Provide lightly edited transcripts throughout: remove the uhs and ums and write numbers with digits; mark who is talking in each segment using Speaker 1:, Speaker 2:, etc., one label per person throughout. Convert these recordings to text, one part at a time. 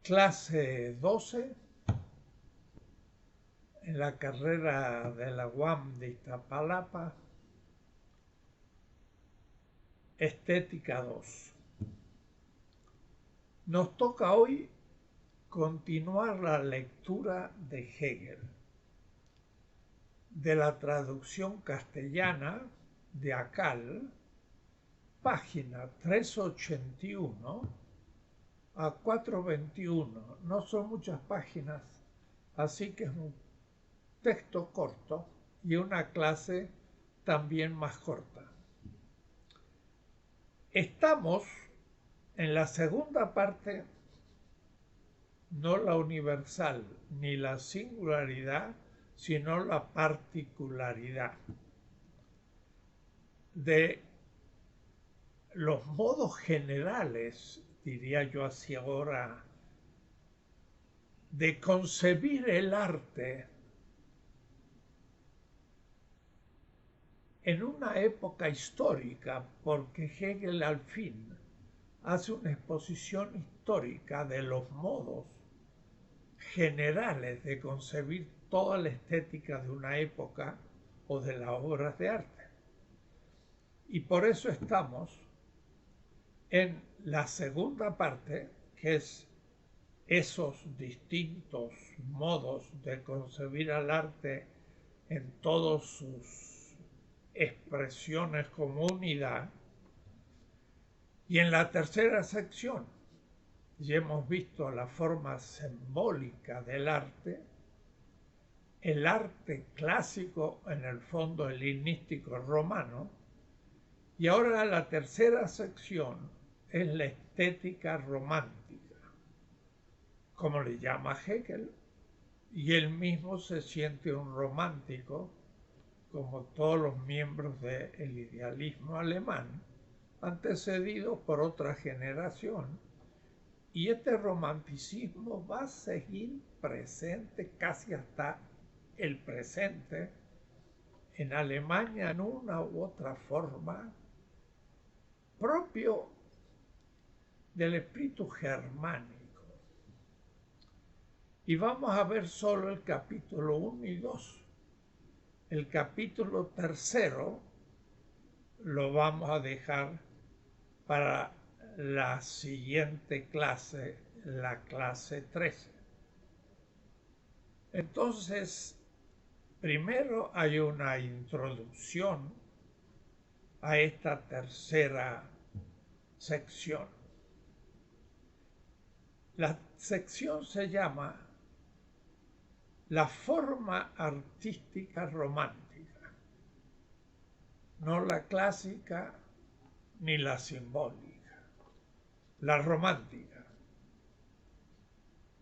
Speaker 1: Clase 12 en la carrera de la UAM de Iztapalapa, Estética 2. Nos toca hoy continuar la lectura de Hegel, de la traducción castellana de Akal, página 381 a 421. No son muchas páginas, así que es un texto corto y una clase también más corta. Estamos en la segunda parte, no la universal ni la singularidad, sino la particularidad de los modos generales, diría yo así ahora, de concebir el arte en una época histórica, porque Hegel al fin hace una exposición histórica de los modos generales de concebir toda la estética de una época o de las obras de arte. Y por eso estamos en la segunda parte, que es esos distintos modos de concebir al arte en todas sus expresiones como unidad. Y en la tercera sección ya hemos visto la forma simbólica del arte, el arte clásico, en el fondo helenístico romano, y ahora la tercera sección es la estética romántica, como le llama Hegel, y él mismo se siente un romántico, como todos los miembros del idealismo alemán, antecedido por otra generación. Y este romanticismo va a seguir presente casi hasta el presente en Alemania en una u otra forma, propio del espíritu germánico. Y vamos a ver solo el capítulo 1 y 2. El capítulo tercero lo vamos a dejar para la siguiente clase, la clase 13. Entonces, primero hay una introducción a esta tercera sección. La sección se llama la forma artística romántica, no la clásica ni la simbólica, la romántica.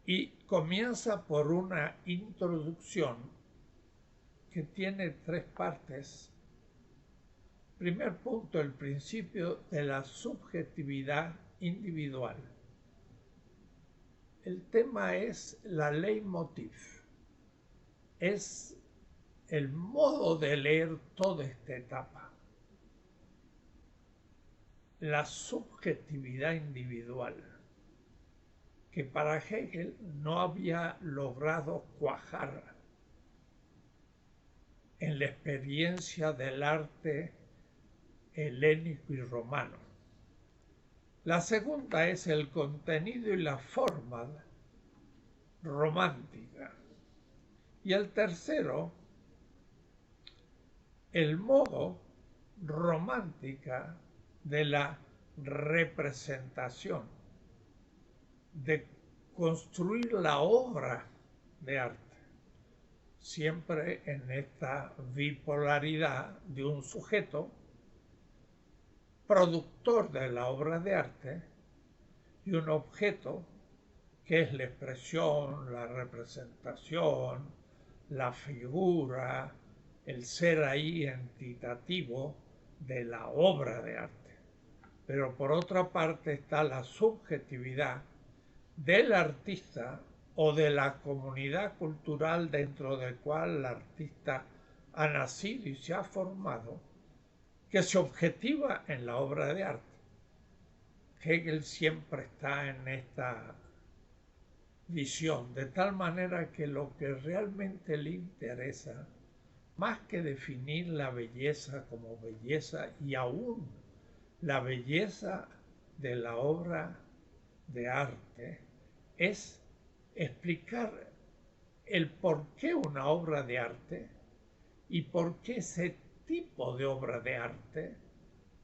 Speaker 1: Y comienza por una introducción que tiene tres partes. Primer punto, el principio de la subjetividad individual. El tema es la leitmotiv. Es el modo de leer toda esta etapa. La subjetividad individual, que para Hegel no había logrado cuajar en la experiencia del arte helénico y romano. La segunda es el contenido y la forma romántica. Y el tercero, el modo romántica de la representación, de construir la obra de arte, siempre en esta bipolaridad de un sujeto productor de la obra de arte y un objeto que es la expresión, la representación, la figura, el ser ahí entitativo de la obra de arte. Pero por otra parte está la subjetividad del artista o de la comunidad cultural dentro del cual el artista ha nacido y se ha formado, que se objetiva en la obra de arte. Hegel siempre está en esta visión, de tal manera que lo que realmente le interesa, más que definir la belleza como belleza y aún la belleza de la obra de arte, es explicar el por qué una obra de arte y por qué ese tipo de obra de arte,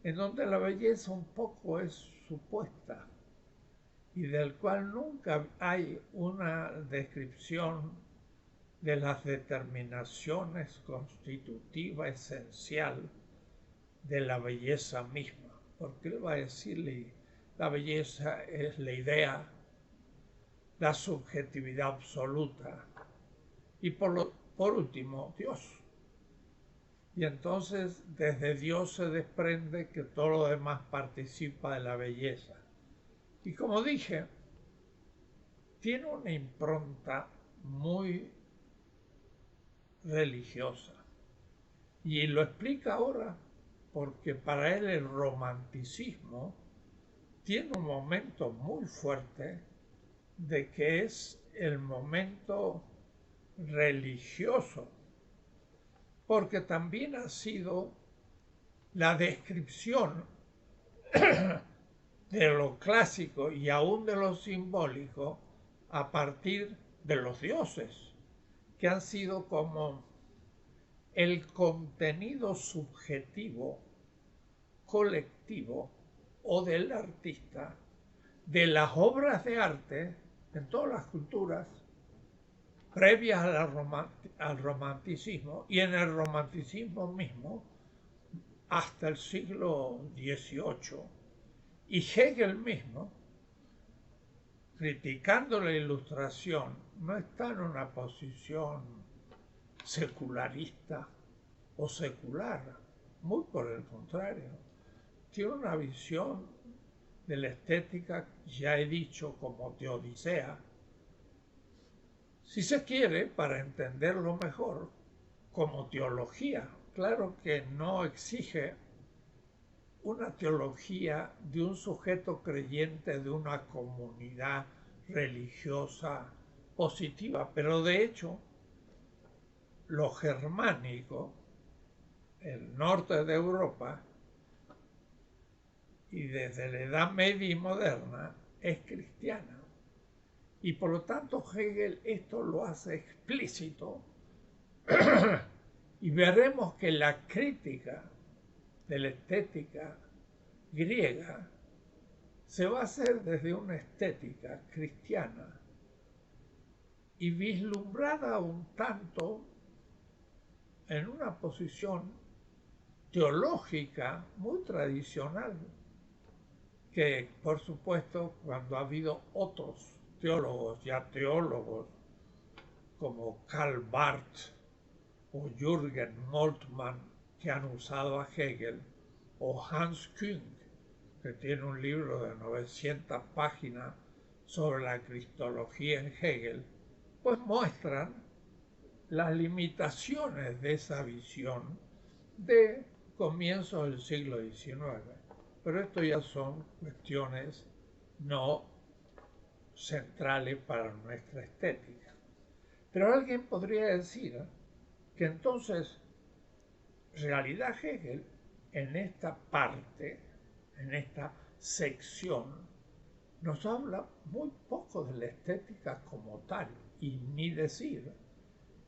Speaker 1: en donde la belleza un poco es supuesta y del cual nunca hay una descripción de las determinaciones constitutiva esencial de la belleza misma. Porque él va a decirle, la belleza es la idea, la subjetividad absoluta y por último, Dios. Y entonces desde Dios se desprende que todo lo demás participa de la belleza. Y como dije, tiene una impronta muy religiosa. Y lo explica ahora porque para él el romanticismo tiene un momento muy fuerte de que es el momento religioso, porque también ha sido la descripción de lo clásico y aún de lo simbólico a partir de los dioses, que han sido como el contenido subjetivo, colectivo o del artista de las obras de arte en todas las culturas previas al romanticismo y en el romanticismo mismo hasta el siglo XVIII. Y Hegel mismo, criticando la Ilustración, no está en una posición secularista o secular, muy por el contrario. Tiene una visión de la estética, ya he dicho, como teodicea, si se quiere, para entenderlo mejor, como teología. Claro que no exige una teología de un sujeto creyente de una comunidad religiosa positiva, pero de hecho, lo germánico, el norte de Europa, y desde la Edad Media y moderna, es cristiana. Y por lo tanto Hegel esto lo hace explícito y veremos que la crítica de la estética griega se va a hacer desde una estética cristiana y vislumbrada un tanto en una posición teológica muy tradicional, que por supuesto cuando ha habido otros teólogos, ya teólogos, como Karl Barth o Jürgen Moltmann, que han usado a Hegel, o Hans Küng, que tiene un libro de 900 páginas sobre la cristología en Hegel, pues muestran las limitaciones de esa visión de comienzos del siglo XIX. Pero esto ya son cuestiones no centrales para nuestra estética. Pero alguien podría decir que entonces, realidad Hegel, en esta parte, en esta sección, nos habla muy poco de la estética como tal, y ni decir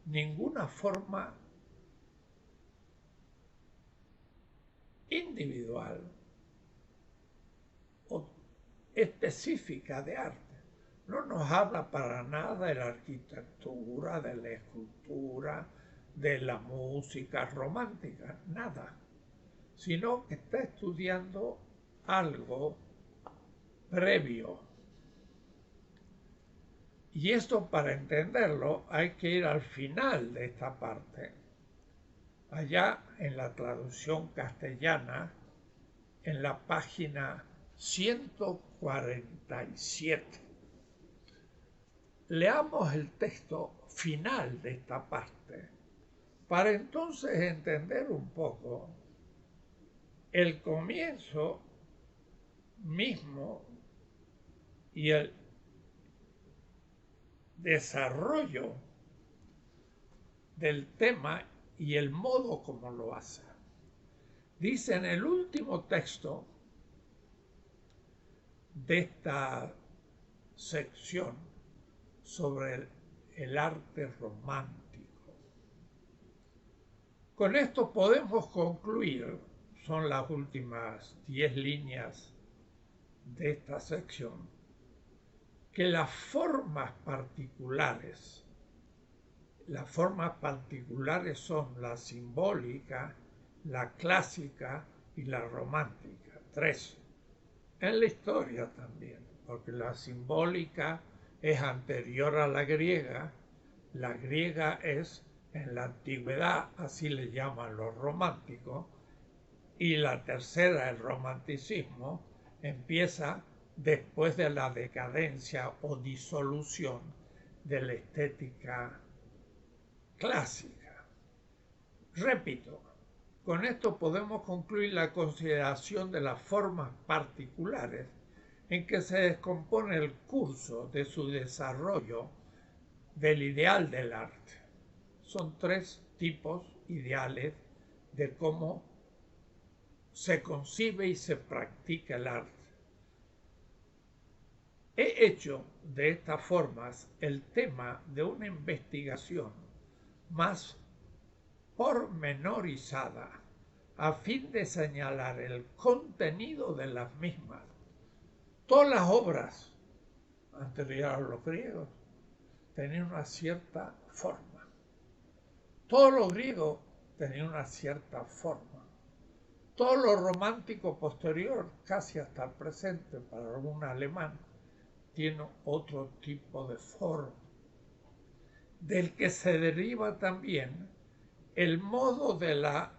Speaker 1: ninguna forma individual o específica de arte. No nos habla para nada de la arquitectura, de la escultura, de la música romántica, nada, sino que está estudiando algo previo. Y esto, para entenderlo, hay que ir al final de esta parte. Allá en la traducción castellana, en la página 147. Leamos el texto final de esta parte para entonces entender un poco el comienzo mismo y desarrollo del tema y el modo como lo hace. Dice en el último texto de esta sección sobre el arte romántico. Con esto podemos concluir, son las últimas 10 líneas de esta sección, que las formas particulares son la simbólica, la clásica y la romántica. 3. En la historia también, porque la simbólica es anterior a la griega es en la antigüedad, así le llaman los románticos, y la tercera, el romanticismo, empieza después de la decadencia o disolución de la estética clásica. Repito, con esto podemos concluir la consideración de las formas particulares en que se descompone el curso de su desarrollo del ideal del arte. Son 3 tipos ideales de cómo se concibe y se practica el arte. He hecho de estas formas el tema de una investigación más pormenorizada a fin de señalar el contenido de las mismas. Todas las obras anteriores a los griegos tenían una cierta forma. Todos los griegos tenían una cierta forma. Todo lo romántico posterior, casi hasta el presente, para algún alemán, tiene otro tipo de forma, del que se deriva también el modo de la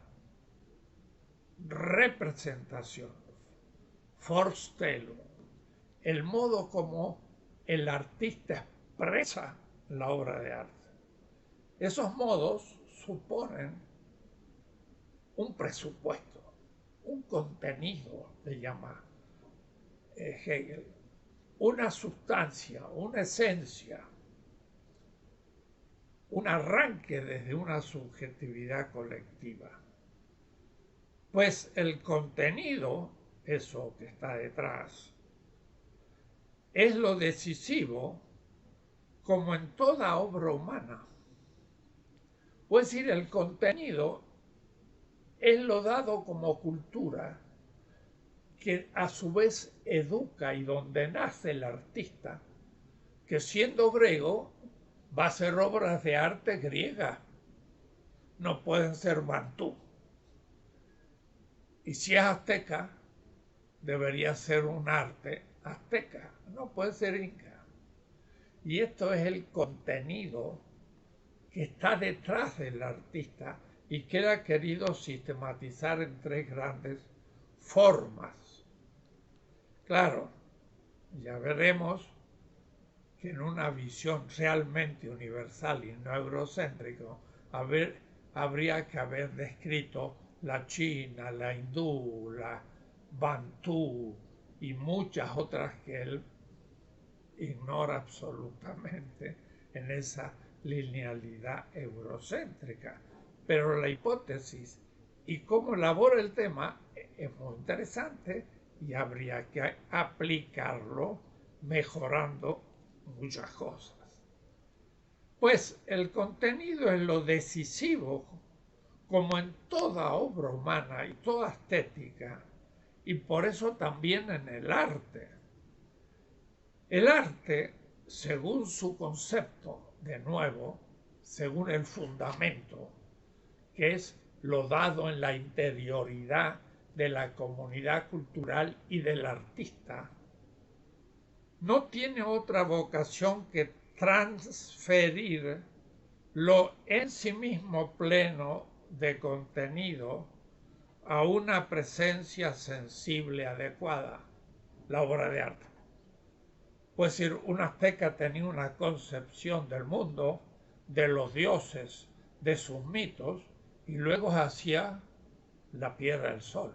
Speaker 1: representación, Vorstellung, el modo como el artista expresa la obra de arte. Esos modos suponen un presupuesto, un contenido, le llama Hegel, una sustancia, una esencia, un arranque desde una subjetividad colectiva. Pues el contenido, eso que está detrás, es lo decisivo como en toda obra humana. Es decir, el contenido es lo dado como cultura, que a su vez educa y donde nace el artista, que siendo griego va a ser obras de arte griega, no pueden ser bantú. Y si es azteca, debería ser un arte azteca, no puede ser inca. Y esto es el contenido que está detrás del artista y que él ha querido sistematizar en 3 grandes formas. Claro, ya veremos que en una visión realmente universal y no eurocéntrico, habría que haber descrito la china, la hindú, la bantú y muchas otras que él ignora absolutamente en esa linealidad eurocéntrica. Pero la hipótesis y cómo elabora el tema es muy interesante y habría que aplicarlo mejorando muchas cosas. Pues el contenido es lo decisivo, como en toda obra humana y toda estética, y por eso también en el arte. El arte, según su concepto, de nuevo, según el fundamento, que es lo dado en la interioridad de la comunidad cultural y del artista, no tiene otra vocación que transferir lo en sí mismo pleno de contenido a una presencia sensible adecuada, la obra de arte. Pues decir, un azteca tenía una concepción del mundo, de los dioses, de sus mitos, y luego hacía la piedra del sol.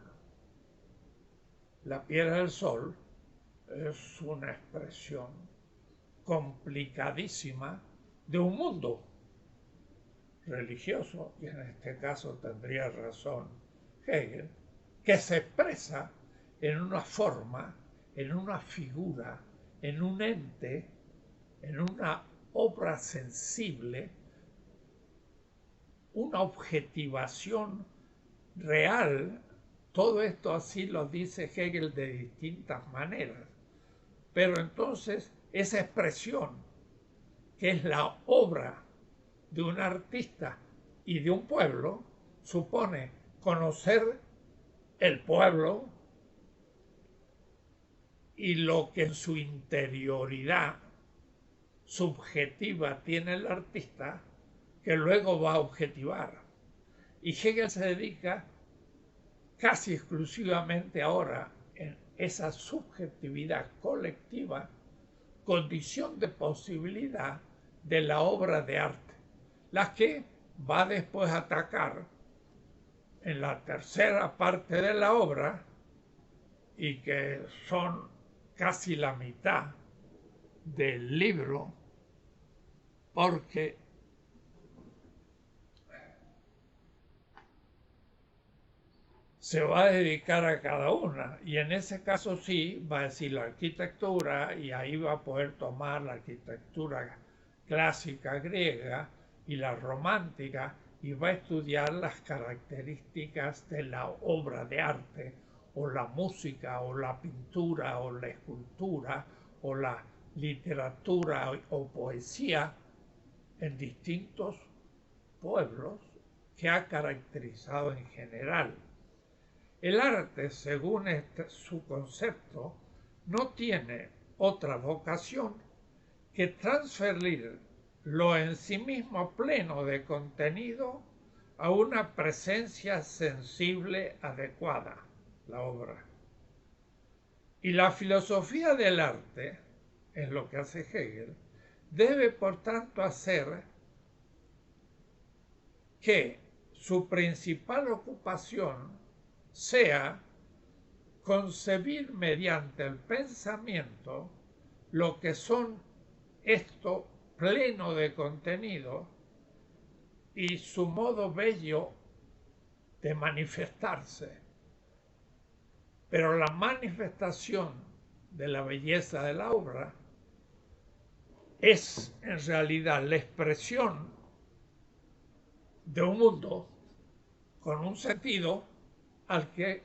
Speaker 1: La piedra del sol es una expresión complicadísima de un mundo religioso, y en este caso tendría razón Hegel, que se expresa en una forma, en una figura, en un ente, en una obra sensible, una objetivación real. Todo esto así lo dice Hegel de distintas maneras. Pero entonces esa expresión, que es la obra de un artista y de un pueblo, supone conocer el pueblo y lo que en su interioridad subjetiva tiene el artista, que luego va a objetivar. Y Hegel se dedica casi exclusivamente ahora en esa subjetividad colectiva, condición de posibilidad de la obra de arte, la que va después a atacar en la tercera parte de la obra, y que son casi la mitad del libro, porque se va a dedicar a cada una, y en ese caso sí va a decir la arquitectura, y ahí va a poder tomar la arquitectura clásica griega y la romántica, y va a estudiar las características de la obra de arte, o la música, o la pintura, o la escultura, o la literatura o poesía en distintos pueblos que ha caracterizado en general. El arte, según su concepto, no tiene otra vocación que transferir lo en sí mismo pleno de contenido a una presencia sensible adecuada, la obra. Y la filosofía del arte, es lo que hace Hegel, debe por tanto hacer que su principal ocupación sea concebir mediante el pensamiento lo que son esto pleno de contenido y su modo bello de manifestarse. Pero la manifestación de la belleza de la obra es en realidad la expresión de un mundo con un sentido al que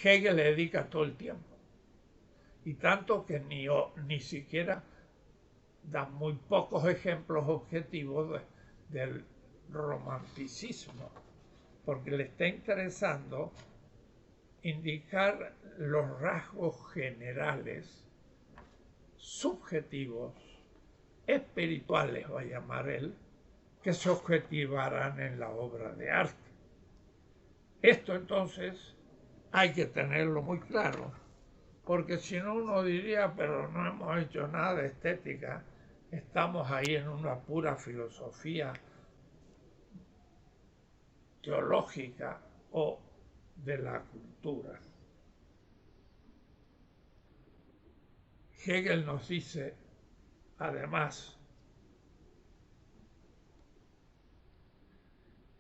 Speaker 1: Hegel le dedica todo el tiempo. Y tanto que ni siquiera da muy pocos ejemplos objetivos del romanticismo, porque le está interesando indicar los rasgos generales, subjetivos, espirituales, va a llamar él, que se objetivarán en la obra de arte. Esto entonces hay que tenerlo muy claro, porque si no uno diría, pero no hemos hecho nada de estética, estamos ahí en una pura filosofía teológica o de la cultura. Hegel nos dice, además,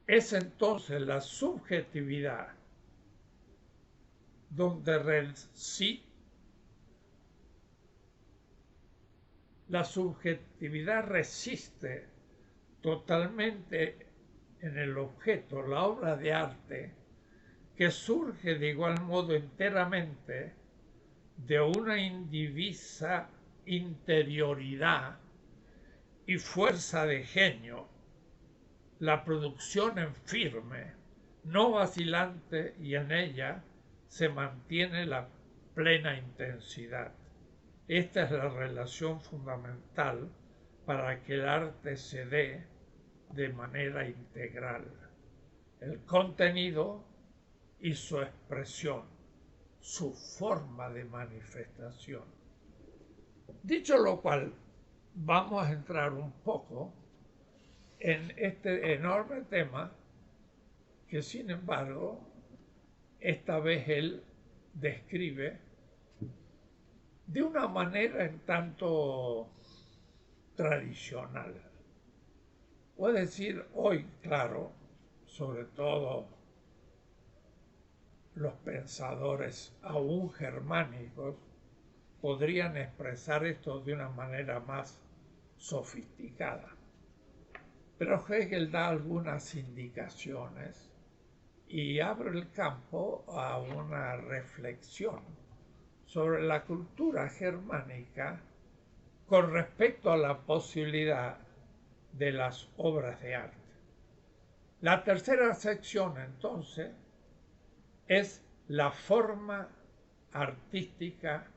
Speaker 1: es entonces la subjetividad donde la subjetividad resiste totalmente en el objeto, la obra de arte, que surge de igual modo enteramente de una indivisa interioridad y fuerza de genio, la producción en firme, no vacilante, y en ella se mantiene la plena intensidad. Esta es la relación fundamental para que el arte se dé de manera integral. El contenido y su expresión, su forma de manifestación. Dicho lo cual, vamos a entrar un poco en este enorme tema que, sin embargo, esta vez él describe de una manera en tanto tradicional. Puedo decir hoy, claro, sobre todo los pensadores aún germánicos, podrían expresar esto de una manera más sofisticada. Pero Hegel da algunas indicaciones y abre el campo a una reflexión sobre la cultura germánica con respecto a la posibilidad de las obras de arte. La tercera sección, entonces, es la forma artística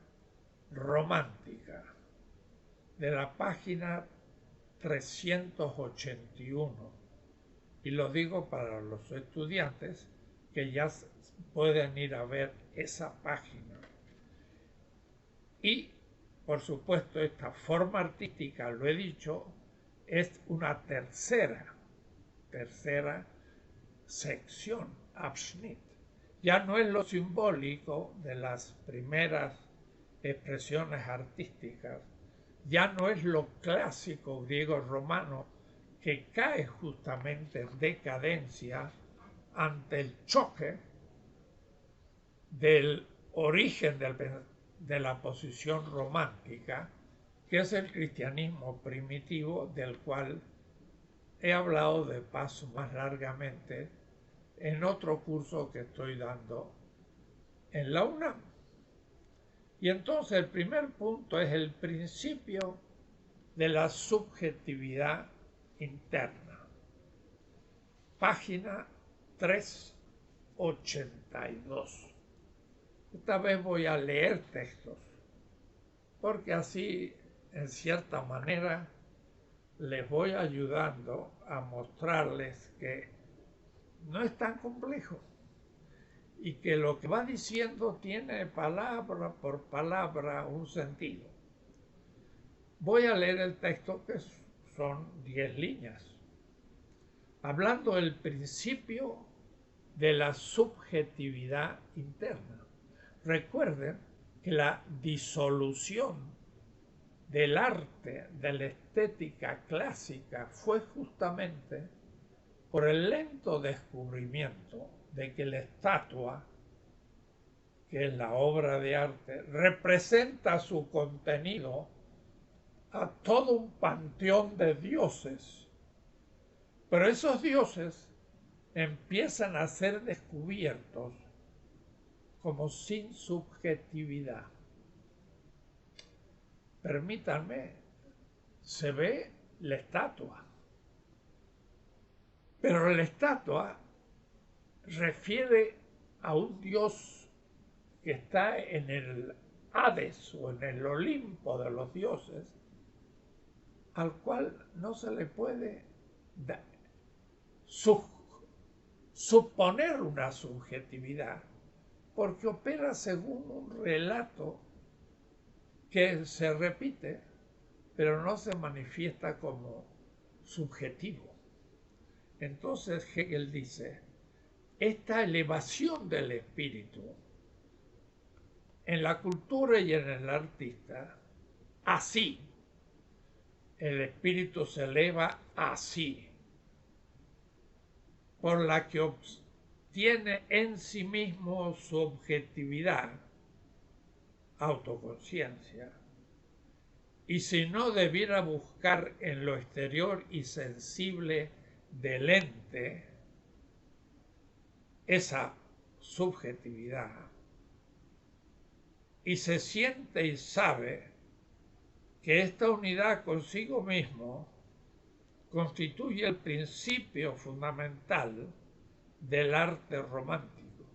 Speaker 1: romántica, de la página 381. Y lo digo para los estudiantes que ya pueden ir a ver esa página. Y, por supuesto, esta forma artística, lo he dicho, es una tercera sección, Abschnitt. Ya no es lo simbólico de las primeras expresiones artísticas, ya no es lo clásico griego-romano que cae justamente en decadencia ante el choque del origen de la posición romántica, que es el cristianismo primitivo, del cual he hablado de paso más largamente en otro curso que estoy dando en la UNAM. Y entonces el primer punto es el principio de la subjetividad interna. Página 382. Esta vez voy a leer textos, porque así, en cierta manera, les voy ayudando a mostrarles que no es tan complejo y que lo que va diciendo tiene palabra por palabra un sentido. Voy a leer el texto, que son 10 líneas, hablando del principio de la subjetividad interna. Recuerden que la disolución del arte, de la estética clásica, fue justamente por el lento descubrimiento de que la estatua, que es la obra de arte, representa su contenido a todo un panteón de dioses. Pero esos dioses empiezan a ser descubiertos como sin subjetividad. Permítanme, se ve la estatua, pero la estatua refiere a un dios que está en el Hades o en el Olimpo de los dioses, al cual no se le puede suponer una subjetividad, porque opera según un relato que se repite, pero no se manifiesta como subjetivo. Entonces Hegel dice, esta elevación del espíritu en la cultura y en el artista, así, el espíritu se eleva así, por la que obtiene en sí mismo su objetividad, autoconciencia, y si no debiera buscar en lo exterior y sensible del ente esa subjetividad, y se siente y sabe que esta unidad consigo mismo constituye el principio fundamental del arte romántico.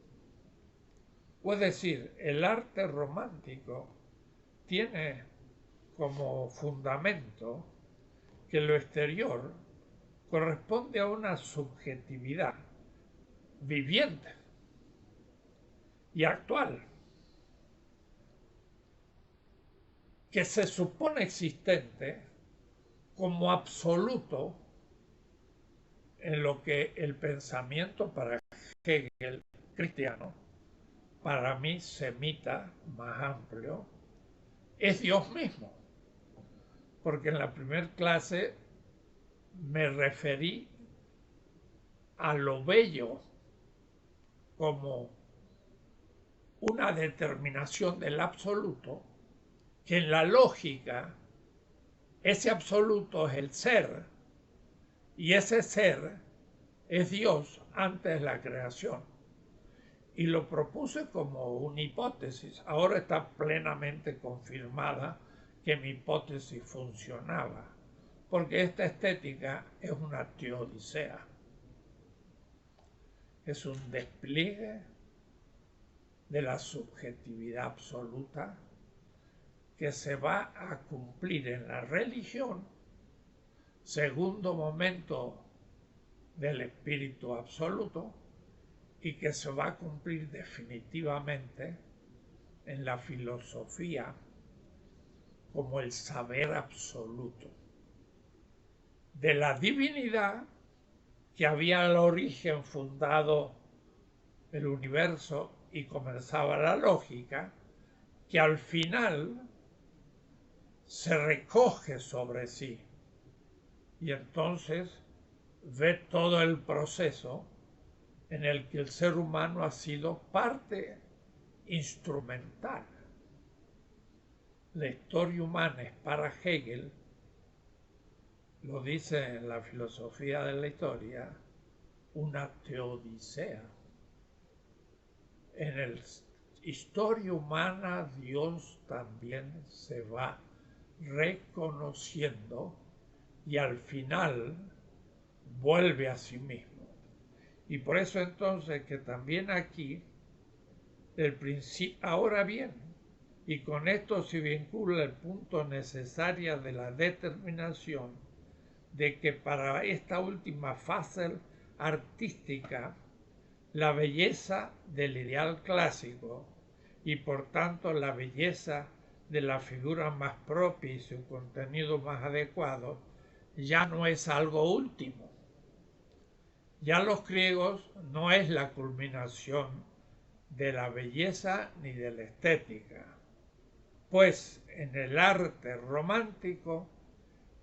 Speaker 1: Es decir, el arte romántico tiene como fundamento que lo exterior corresponde a una subjetividad viviente y actual, que se supone existente como absoluto en lo que el pensamiento para Hegel cristiano, para mí semita más amplio, es Dios mismo, porque en la primera clase me referí a lo bello como una determinación del absoluto, que en la lógica ese absoluto es el ser, y ese ser es Dios antes de la creación. Y lo propuse como una hipótesis. Ahora está plenamente confirmada que mi hipótesis funcionaba, porque esta estética es una teodicea. Es un despliegue de la subjetividad absoluta que se va a cumplir en la religión, segundo momento del espíritu absoluto, y que se va a cumplir definitivamente en la filosofía como el saber absoluto de la divinidad que había al origen fundado el universo y comenzaba la lógica, que al final se recoge sobre sí y entonces ve todo el proceso en el que el ser humano ha sido parte instrumental. La historia humana es para Hegel, lo dice en la filosofía de la historia, una teodicea. En la historia humana Dios también se va reconociendo y al final vuelve a sí mismo. Y por eso entonces que también aquí el principio, ahora bien, y con esto se vincula el punto necesario de la determinación de que para esta última fase artística la belleza del ideal clásico y por tanto la belleza de la figura más propia y su contenido más adecuado ya no es algo último. Ya los griegos no es la culminación de la belleza ni de la estética, pues en el arte romántico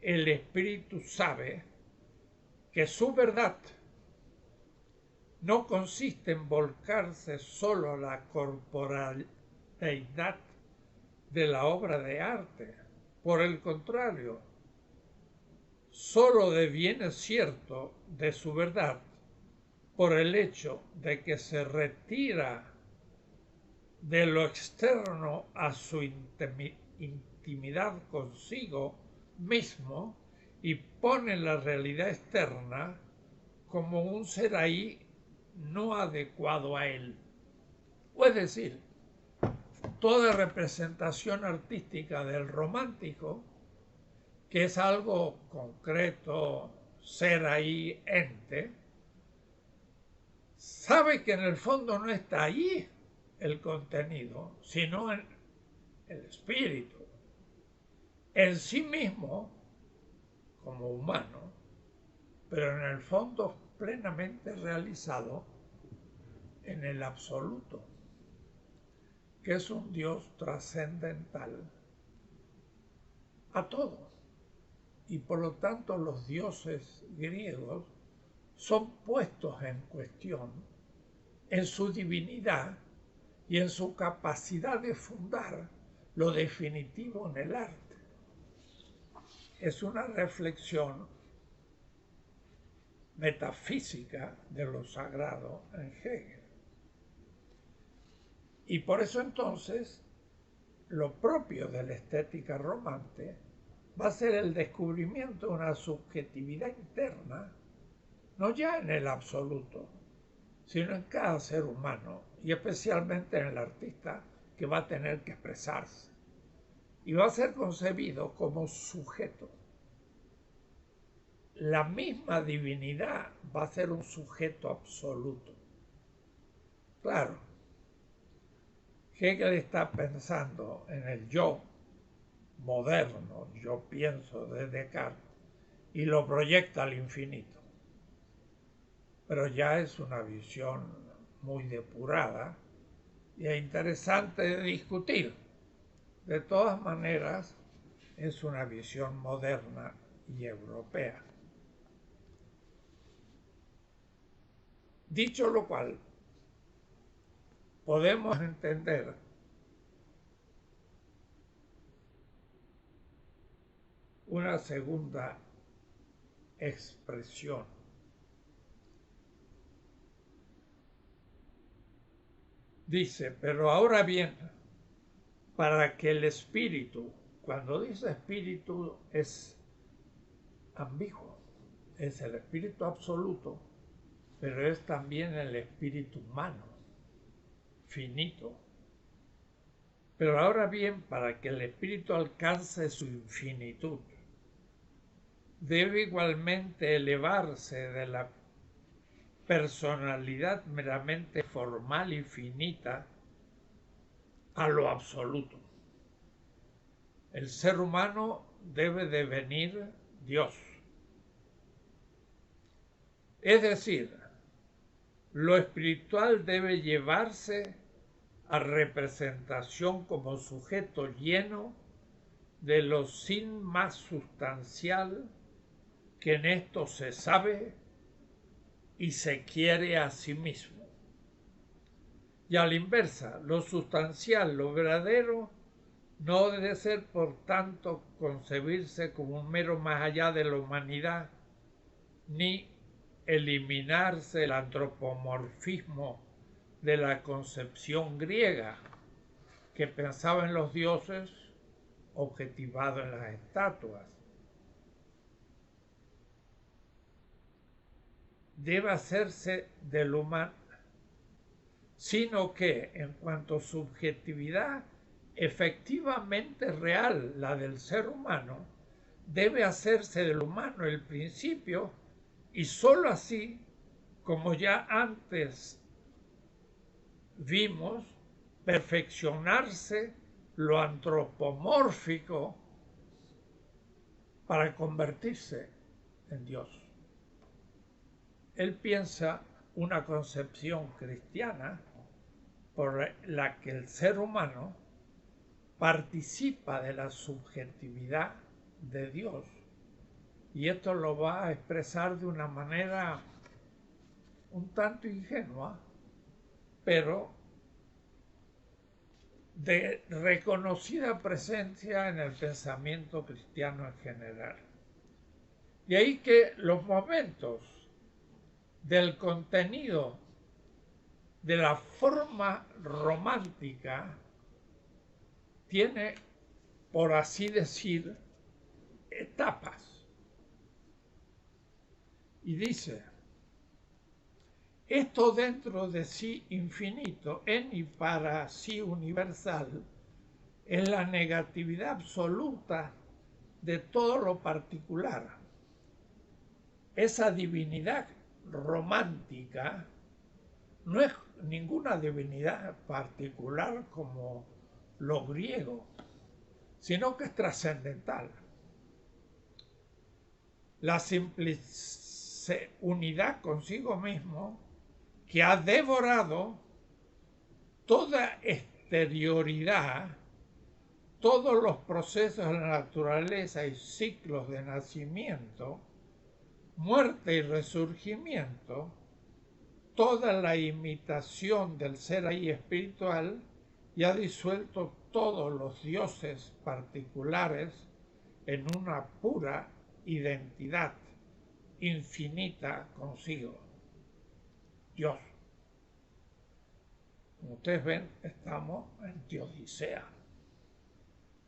Speaker 1: el espíritu sabe que su verdad no consiste en volcarse solo a la corporeidad de la obra de arte. Por el contrario, solo deviene cierto de su verdad por el hecho de que se retira de lo externo a su intimidad consigo mismo y pone la realidad externa como un ser ahí no adecuado a él. O es decir, toda representación artística del romántico, que es algo concreto, ser ahí, ente, sabe que en el fondo no está ahí el contenido, sino en el espíritu, en sí mismo, como humano, pero en el fondo plenamente realizado en el absoluto, que es un Dios trascendental a todo. Y por lo tanto los dioses griegos son puestos en cuestión en su divinidad y en su capacidad de fundar lo definitivo en el arte. Es una reflexión metafísica de lo sagrado en Hegel. Y por eso entonces lo propio de la estética romántica va a ser el descubrimiento de una subjetividad interna, no ya en el absoluto, sino en cada ser humano y especialmente en el artista que va a tener que expresarse. Y va a ser concebido como sujeto. La misma divinidad va a ser un sujeto absoluto. Claro, Hegel está pensando en el yo moderno, yo pienso de Descartes, y lo proyecta al infinito. Pero ya es una visión muy depurada y es interesante de discutir de todas maneras, es una visión moderna y europea. Dicho lo cual, podemos entender una segunda expresión. Dice, pero ahora bien, para que el espíritu, cuando dice espíritu es ambiguo, es el espíritu absoluto, pero es también el espíritu humano, finito. Pero ahora bien, para que el espíritu alcance su infinitud, debe igualmente elevarse de la personalidad meramente formal y finita a lo absoluto. El ser humano debe devenir Dios. Es decir, lo espiritual debe llevarse a representación como sujeto lleno de lo sin más sustancial que en esto se sabe y se quiere a sí mismo. Y a la inversa, lo sustancial, lo verdadero, no debe ser, por tanto, concebirse como un mero más allá de la humanidad, ni eliminarse el antropomorfismo de la concepción griega, que pensaba en los dioses objetivados en las estatuas. Debe hacerse del humano, sino que, en cuanto a subjetividad efectivamente real, la del ser humano, debe hacerse del humano el principio, y sólo así, como ya antes vimos, perfeccionarse lo antropomórfico para convertirse en Dios. Él piensa una concepción cristiana por la que el ser humano participa de la subjetividad de Dios, y esto lo va a expresar de una manera un tanto ingenua, pero de reconocida presencia en el pensamiento cristiano en general. Y ahí que los momentos del contenido de la forma romántica tiene, por así decir, etapas. Y dice, esto dentro de sí infinito, en y para sí universal, es la negatividad absoluta de todo lo particular. Esa divinidad romántica no es ninguna divinidad particular como lo griego, sino que es trascendental. La simple unidad consigo mismo que ha devorado toda exterioridad, todos los procesos de la naturaleza y ciclos de nacimiento, muerte y resurgimiento, toda la imitación del ser ahí espiritual, y ha disuelto todos los dioses particulares en una pura identidad infinita consigo. Dios. Como ustedes ven, estamos en teodicea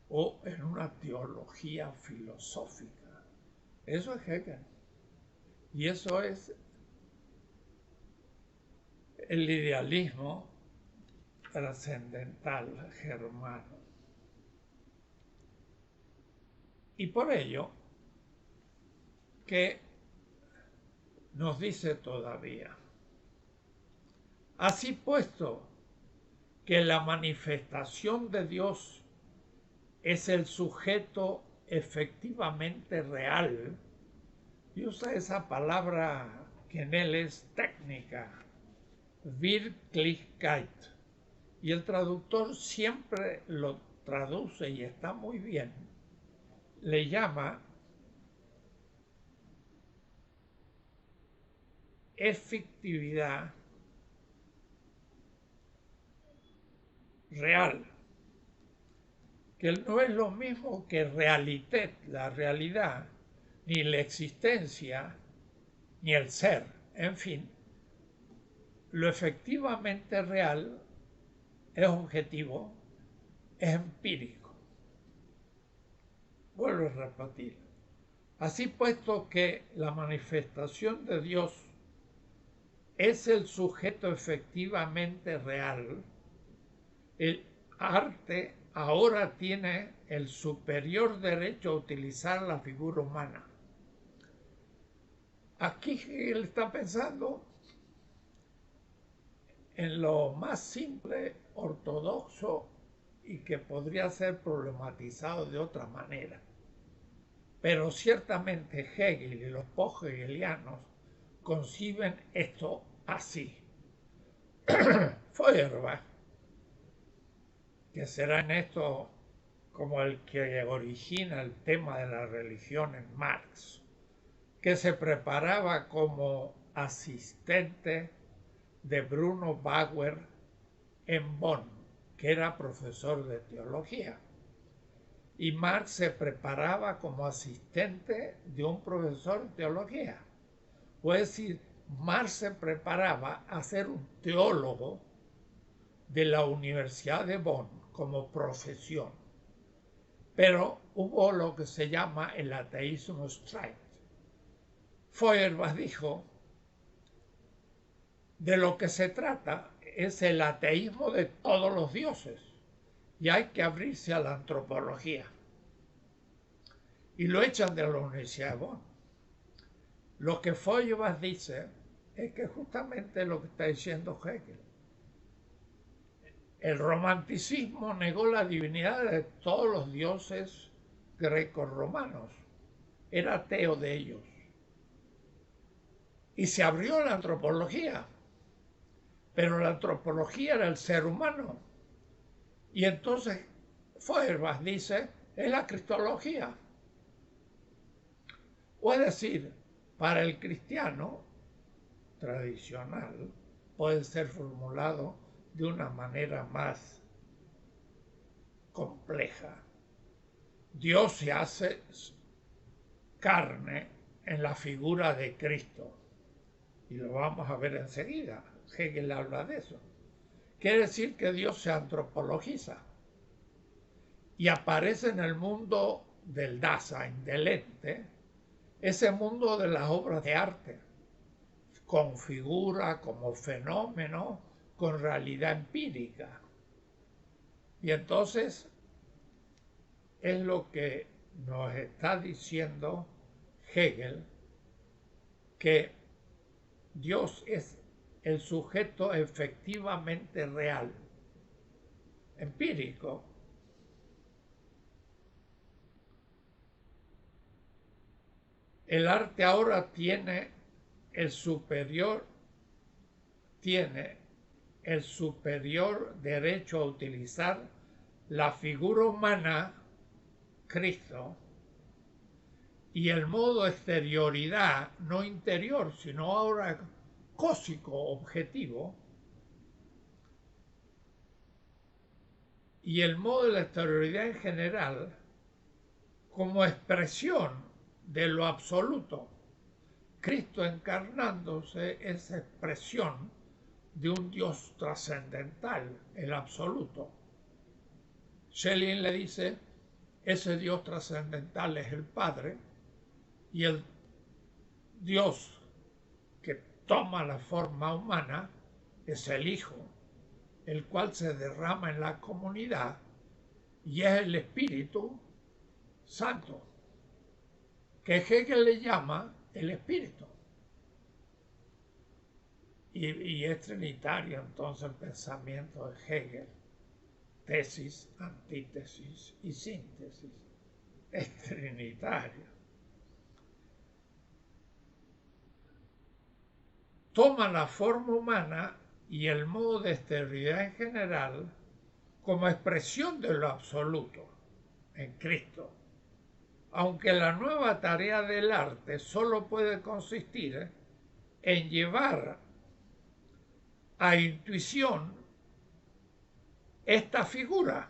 Speaker 1: o en una teología filosófica. Eso es Hegel. Y eso es el idealismo trascendental germano. Y por ello, que nos dice todavía, así puesto que la manifestación de Dios es el sujeto efectivamente real, y usa esa palabra que en él es técnica, Wirklichkeit, y el traductor siempre lo traduce, y está muy bien, le llama efectividad real, que no es lo mismo que realité, la realidad, ni la existencia, ni el ser, en fin. Lo efectivamente real es objetivo, es empírico. Vuelvo a repetir. Así puesto que la manifestación de Dios es el sujeto efectivamente real, el arte ahora tiene el superior derecho a utilizar la figura humana. Aquí él está pensando en lo más simple, ortodoxo y que podría ser problematizado de otra manera. Pero ciertamente Hegel y los post-hegelianos conciben esto así. Feuerbach, que será en esto como el que origina el tema de la religión en Marx, que se preparaba como asistente de Bruno Bauer en Bonn, que era profesor de teología. Y Marx se preparaba como asistente de un profesor de teología. Es decir, Marx se preparaba a ser un teólogo de la Universidad de Bonn como profesión. Pero hubo lo que se llama el ateísmo straight. Feuerbach dijo, de lo que se trata es el ateísmo de todos los dioses y hay que abrirse a la antropología. Y lo echan de la Universidad de Bonn. Lo que Feuerbach dice es que justamente lo que está diciendo Hegel. El romanticismo negó la divinidad de todos los dioses greco-romanos. Era ateo de ellos. Y se abrió la antropología. Pero la antropología era el ser humano. Y entonces Feuerbach dice, es la cristología. O es decir, para el cristiano tradicional puede ser formulado de una manera más compleja. Dios se hace carne en la figura de Cristo. Y lo vamos a ver enseguida. Hegel habla de eso. Quiere decir que Dios se antropologiza y aparece en el mundo del Dasein, del ente, ese mundo de las obras de arte, con figura, como fenómeno, con realidad empírica. Y entonces es lo que nos está diciendo Hegel, que Dios es el sujeto efectivamente real, empírico. El arte ahora tiene el superior derecho a utilizar la figura humana, Cristo, y el modo exterioridad, no interior, sino ahora cósico, objetivo, y el modo de la exterioridad en general como expresión de lo absoluto. Cristo encarnándose es expresión de un Dios trascendental, el absoluto. Schelling le dice, ese Dios trascendental es el Padre, y el Dios que toma la forma humana es el Hijo, el cual se derrama en la comunidad y es el Espíritu Santo, que Hegel le llama el Espíritu. Y es trinitario entonces el pensamiento de Hegel, tesis, antítesis y síntesis. Es trinitario. Toma la forma humana y el modo de exterioridad en general como expresión de lo absoluto en Cristo, aunque la nueva tarea del arte solo puede consistir en llevar a intuición esta figura,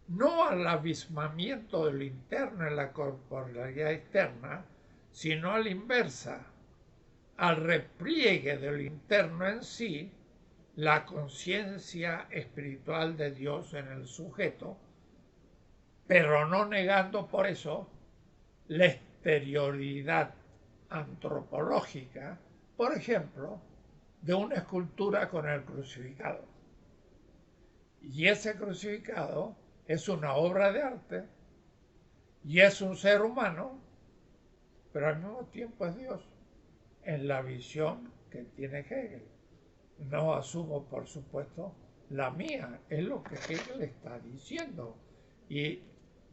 Speaker 1: no al abismamiento de lo interno en la corporalidad externa, sino a la inversa, al repliegue de lo interno en sí, la conciencia espiritual de Dios en el sujeto, pero no negando por eso la exterioridad antropológica, por ejemplo, de una escultura con el crucificado. Y ese crucificado es una obra de arte y es un ser humano, pero al mismo tiempo es Dios, en la visión que tiene Hegel. No asumo, por supuesto, la mía, es lo que Hegel está diciendo y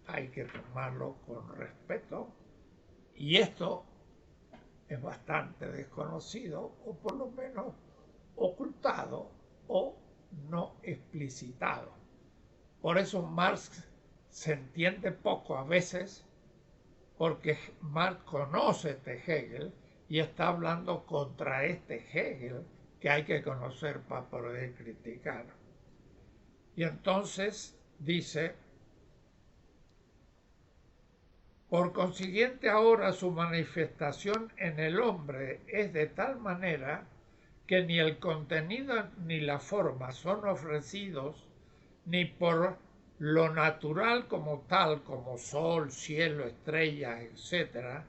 Speaker 1: hay que tomarlo con respeto. Y esto es bastante desconocido o por lo menos ocultado o no explicitado. Por eso Marx se entiende poco a veces, porque Marx conoce este Hegel y está hablando contra este Hegel que hay que conocer para poder criticar. Y entonces dice, por consiguiente ahora su manifestación en el hombre es de tal manera que ni el contenido ni la forma son ofrecidos ni por lo natural como tal, como sol, cielo, estrellas, etc.,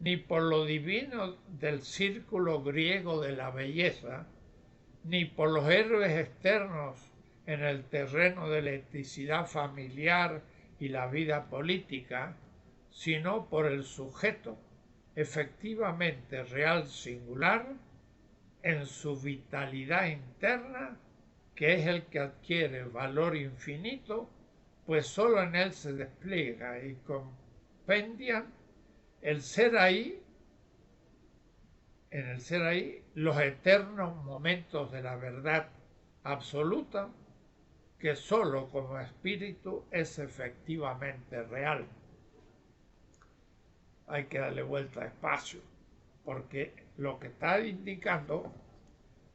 Speaker 1: ni por lo divino del círculo griego de la belleza, ni por los héroes externos en el terreno de la etnicidad familiar y la vida política, sino por el sujeto efectivamente real singular en su vitalidad interna, que es el que adquiere valor infinito, pues solo en él se despliega y compendian el ser ahí, en el ser ahí, los eternos momentos de la verdad absoluta, que solo como espíritu es efectivamente real. Hay que darle vuelta despacio, porque lo que está indicando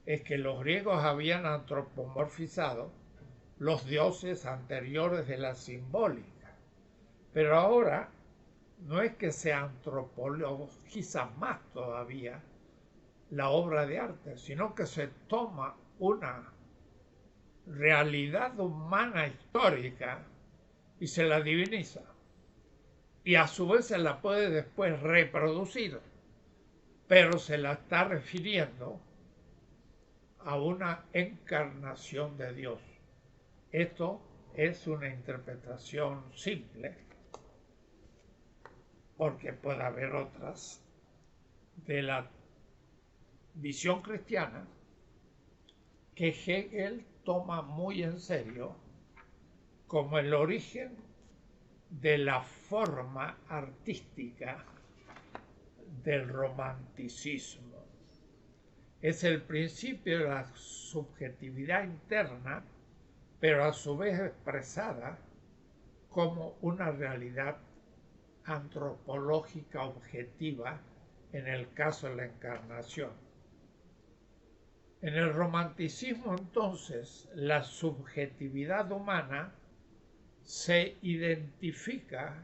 Speaker 1: es que los griegos habían antropomorfizado los dioses anteriores de la simbólica, pero ahora no es que se antropologiza más todavía la obra de arte, sino que se toma una realidad humana histórica y se la diviniza, y a su vez se la puede después reproducir, pero se la está refiriendo a una encarnación de Dios. Esto es una interpretación simple, porque puede haber otras, de la visión cristiana que Hegel toma muy en serio como el origen de la forma artística del romanticismo. Es el principio de la subjetividad interna, pero a su vez expresada como una realidad antropológica objetiva en el caso de la encarnación. En el romanticismo, entonces, la subjetividad humana se identifica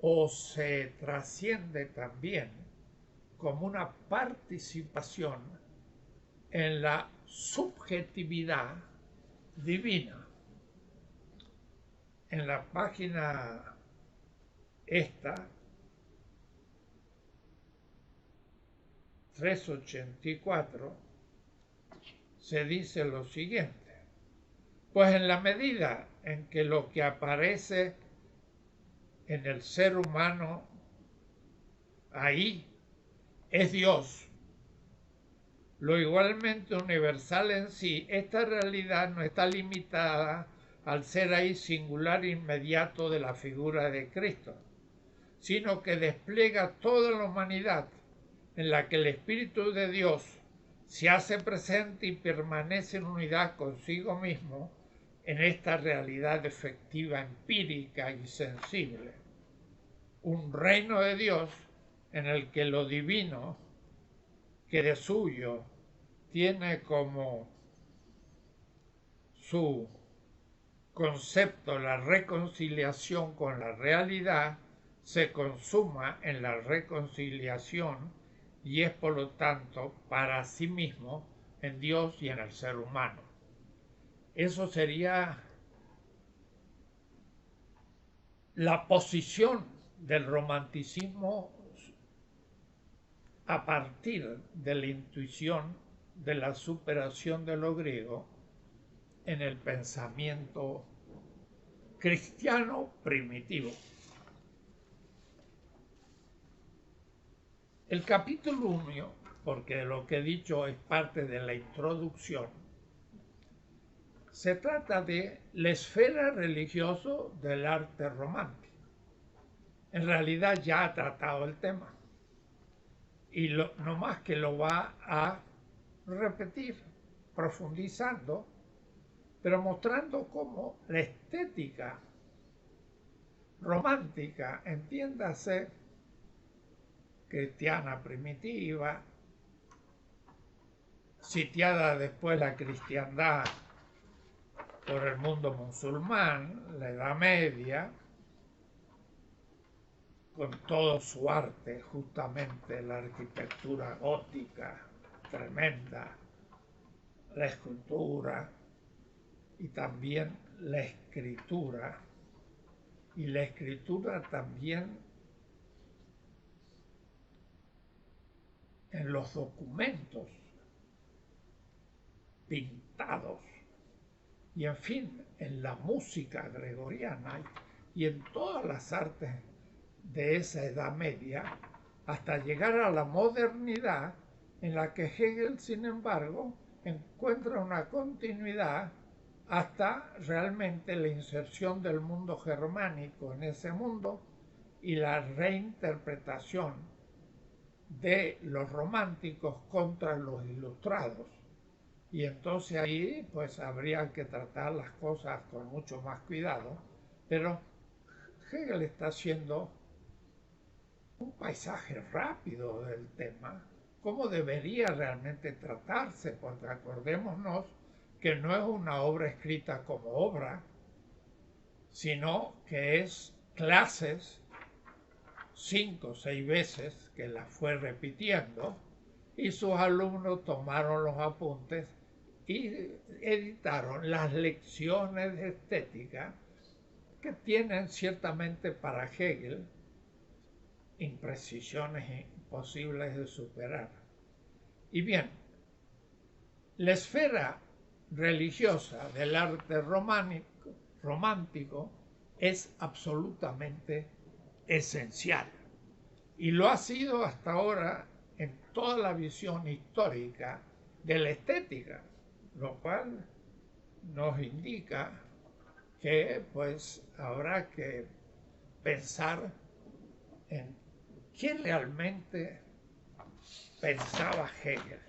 Speaker 1: o se trasciende también como una participación en la subjetividad divina. En la página esta, 384, se dice lo siguiente: pues en la medida en que lo que aparece en el ser humano ahí es Dios, lo igualmente universal en sí, esta realidad no está limitada al ser ahí singular inmediato de la figura de Cristo, sino que despliega toda la humanidad en la que el Espíritu de Dios se hace presente y permanece en unidad consigo mismo en esta realidad efectiva, empírica y sensible. Un reino de Dios en el que lo divino, que de suyo tiene como su concepto la reconciliación con la realidad, se consuma en la reconciliación y es por lo tanto para sí mismo en Dios y en el ser humano. Eso sería la posición del romanticismo a partir de la intuición de la superación de lo griego en el pensamiento cristiano primitivo. El capítulo 1, porque lo que he dicho es parte de la introducción, se trata de la esfera religiosa del arte romántico. En realidad ya ha tratado el tema y no más que lo va a repetir, profundizando, pero mostrando cómo la estética romántica, entiéndase, cristiana primitiva, sitiada después la cristiandad por el mundo musulmán, la Edad Media, con todo su arte, justamente la arquitectura gótica tremenda, la escultura y también la escritura. Y la escritura también en los documentos pintados y en fin en la música gregoriana y en todas las artes de esa Edad Media hasta llegar a la modernidad en la que Hegel, sin embargo, encuentra una continuidad hasta realmente la inserción del mundo germánico en ese mundo y la reinterpretación de los románticos contra los ilustrados. Y entonces ahí pues habría que tratar las cosas con mucho más cuidado, pero Hegel está haciendo un paisaje rápido del tema, cómo debería realmente tratarse, porque acordémonos que no es una obra escrita como obra, sino que es clases 5 o 6 veces que la fue repitiendo y sus alumnos tomaron los apuntes y editaron las lecciones de estética que tienen ciertamente para Hegel imprecisiones imposibles de superar. Y bien, la esfera religiosa del arte romántico es absolutamente esencial y lo ha sido hasta ahora en toda la visión histórica de la estética, lo cual nos indica que pues habrá que pensar en qué realmente pensaba Hegel.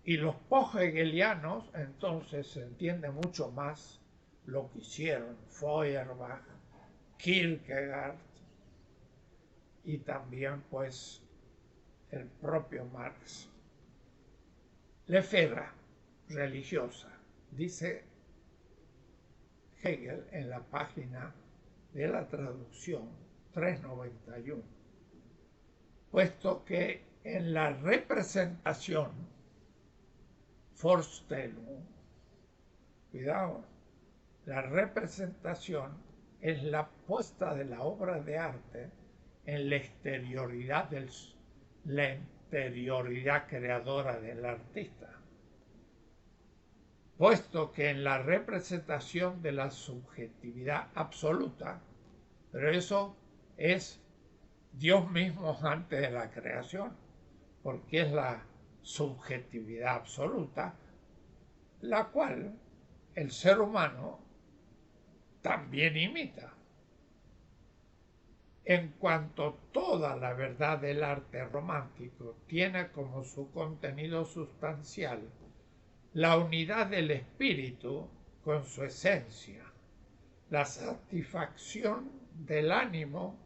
Speaker 1: Y los post-hegelianos entonces se entiende mucho más lo que hicieron Feuerbach, Kierkegaard y también pues el propio Marx. La esfera religiosa, dice Hegel en la página de la traducción 391, puesto que en la representación Vorstellung, cuidado, la representación es la puesta de la obra de arte en la exterioridad creadora del artista, puesto que en la representación de la subjetividad absoluta, pero eso es Dios mismo antes de la creación, porque es la subjetividad absoluta, la cual el ser humano también imita. En cuanto toda la verdad del arte romántico tiene como su contenido sustancial la unidad del espíritu con su esencia, la satisfacción del ánimo,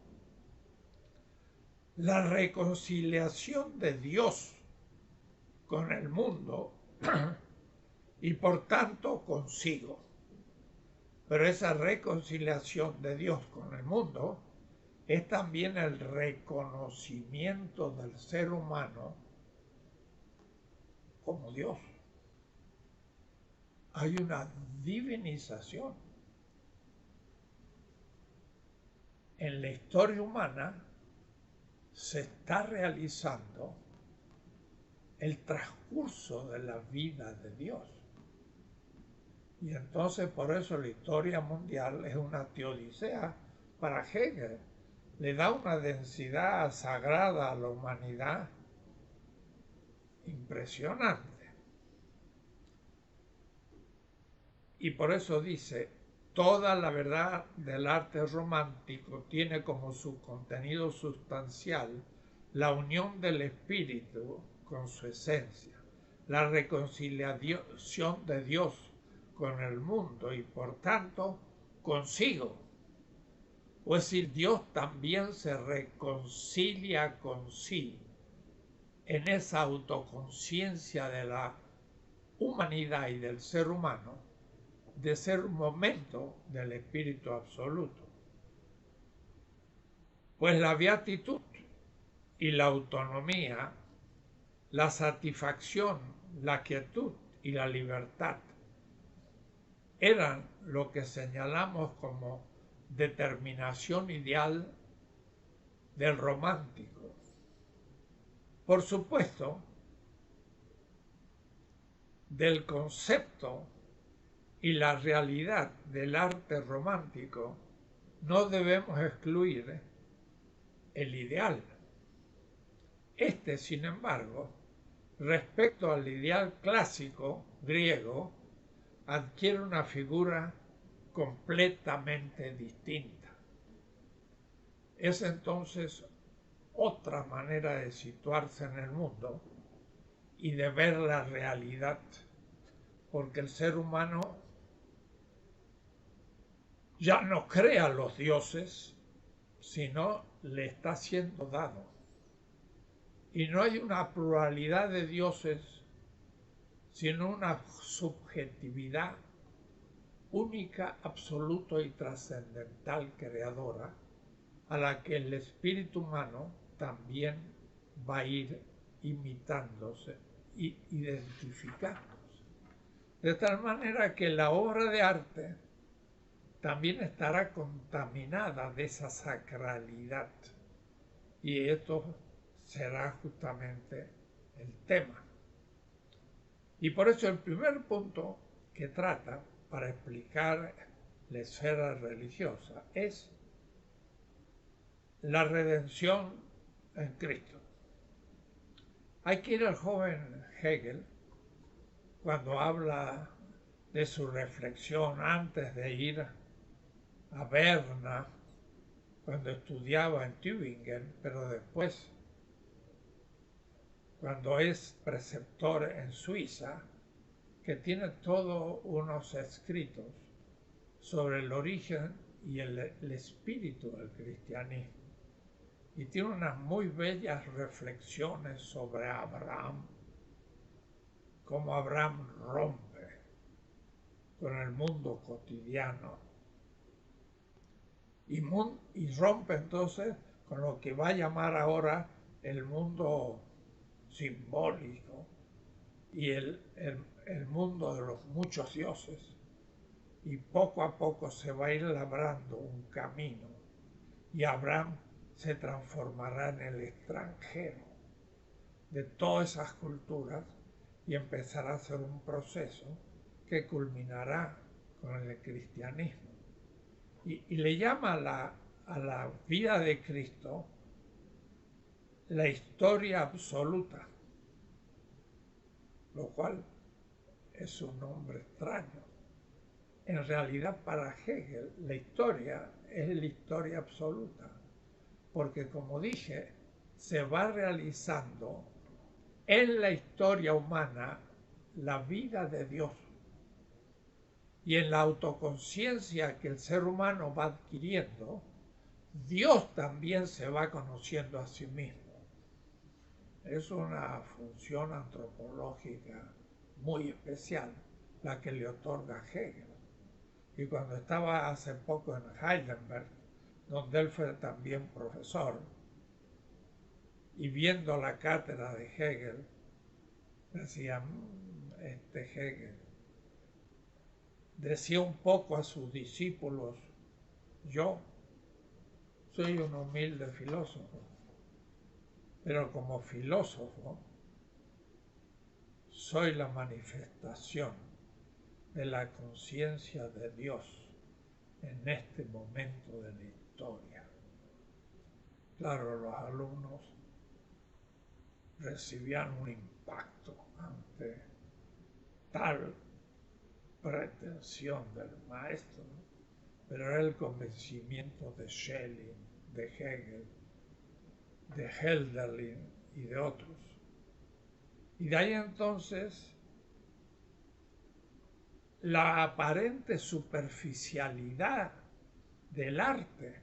Speaker 1: la reconciliación de Dios con el mundo y por tanto consigo. Pero esa reconciliación de Dios con el mundo es también el reconocimiento del ser humano como Dios. Hay una divinización. En la historia humana se está realizando el transcurso de la vida de Dios. Y entonces por eso la historia mundial es una teodicea para Hegel. Le da una densidad sagrada a la humanidad impresionante. Y por eso dice, toda la verdad del arte romántico tiene como su contenido sustancial la unión del espíritu con su esencia, la reconciliación de Dios con el mundo y por tanto consigo. O es decir, Dios también se reconcilia con sí en esa autoconciencia de la humanidad y del ser humano, de ser un momento del espíritu absoluto. Pues la beatitud y la autonomía, la satisfacción, la quietud y la libertad eran lo que señalamos como determinación ideal del romántico. Por supuesto, del concepto y la realidad del arte romántico no debemos excluir el ideal. Este, sin embargo, respecto al ideal clásico griego, adquiere una figura completamente distinta. Es entonces otra manera de situarse en el mundo y de ver la realidad, porque el ser humano ya no crea a los dioses, sino le está siendo dado. Y no hay una pluralidad de dioses, sino una subjetividad única, absoluta y trascendental creadora, a la que el espíritu humano también va a ir imitándose e identificándose. De tal manera que la obra de arte también estará contaminada de esa sacralidad. Y esto será justamente el tema. Y por eso el primer punto que trata para explicar la esfera religiosa es la redención en Cristo. Hay que ir al joven Hegel cuando habla de su reflexión antes de ir a Berna, cuando estudiaba en Tübingen, pero después, cuando es preceptor en Suiza, que tiene todos unos escritos sobre el origen y el espíritu del cristianismo. Y tiene unas muy bellas reflexiones sobre Abraham, cómo Abraham rompe con el mundo cotidiano y rompe entonces con lo que va a llamar ahora el mundo simbólico y el mundo de los muchos dioses. Y poco a poco se va a ir labrando un camino y Abraham se transformará en el extranjero de todas esas culturas y empezará a ser un proceso que culminará con el cristianismo. Y le llama a la vida de Cristo la historia absoluta, lo cual es un nombre extraño. En realidad, para Hegel, la historia es la historia absoluta, porque como dije, se va realizando en la historia humana la vida de Dios. Y en la autoconciencia que el ser humano va adquiriendo, Dios también se va conociendo a sí mismo. Es una función antropológica muy especial la que le otorga Hegel. Y cuando estaba hace poco en Heidelberg, donde él fue también profesor, y viendo la cátedra de Hegel, decía, Hegel decía un poco a sus discípulos, yo soy un humilde filósofo, pero como filósofo soy la manifestación de la conciencia de Dios en este momento de la historia. Claro, los alumnos recibían un impacto ante tal pretensión del maestro, ¿no? Pero era el convencimiento de Schelling, de Hegel, de Hölderlin y de otros. Y de ahí entonces la aparente superficialidad del arte,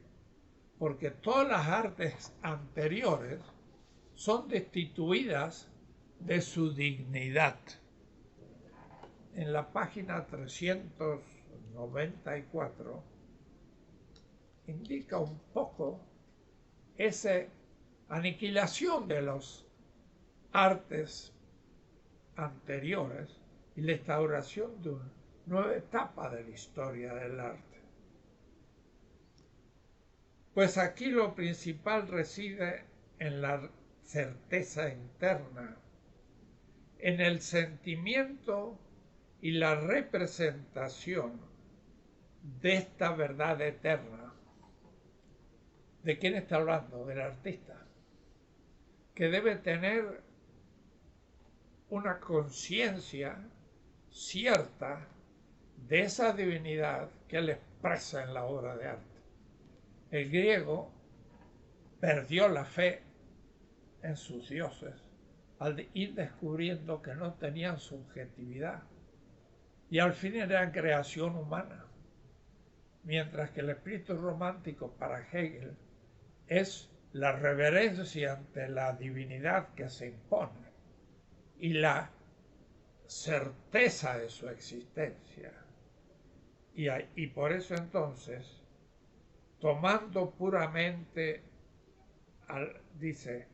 Speaker 1: porque todas las artes anteriores son destituidas de su dignidad. En la página 394 indica un poco esa aniquilación de los artes anteriores y la instauración de una nueva etapa de la historia del arte. Pues aquí lo principal reside en la certeza interna, en el sentimiento y la representación de esta verdad eterna. ¿De quién está hablando? Del artista, que debe tener una conciencia cierta de esa divinidad que él expresa en la obra de arte. El griego perdió la fe en sus dioses al ir descubriendo que no tenían subjetividad y al fin eran creación humana, mientras que el espíritu romántico para Hegel es la reverencia ante la divinidad que se impone y la certeza de su existencia. Y por eso entonces, tomando puramente, dice,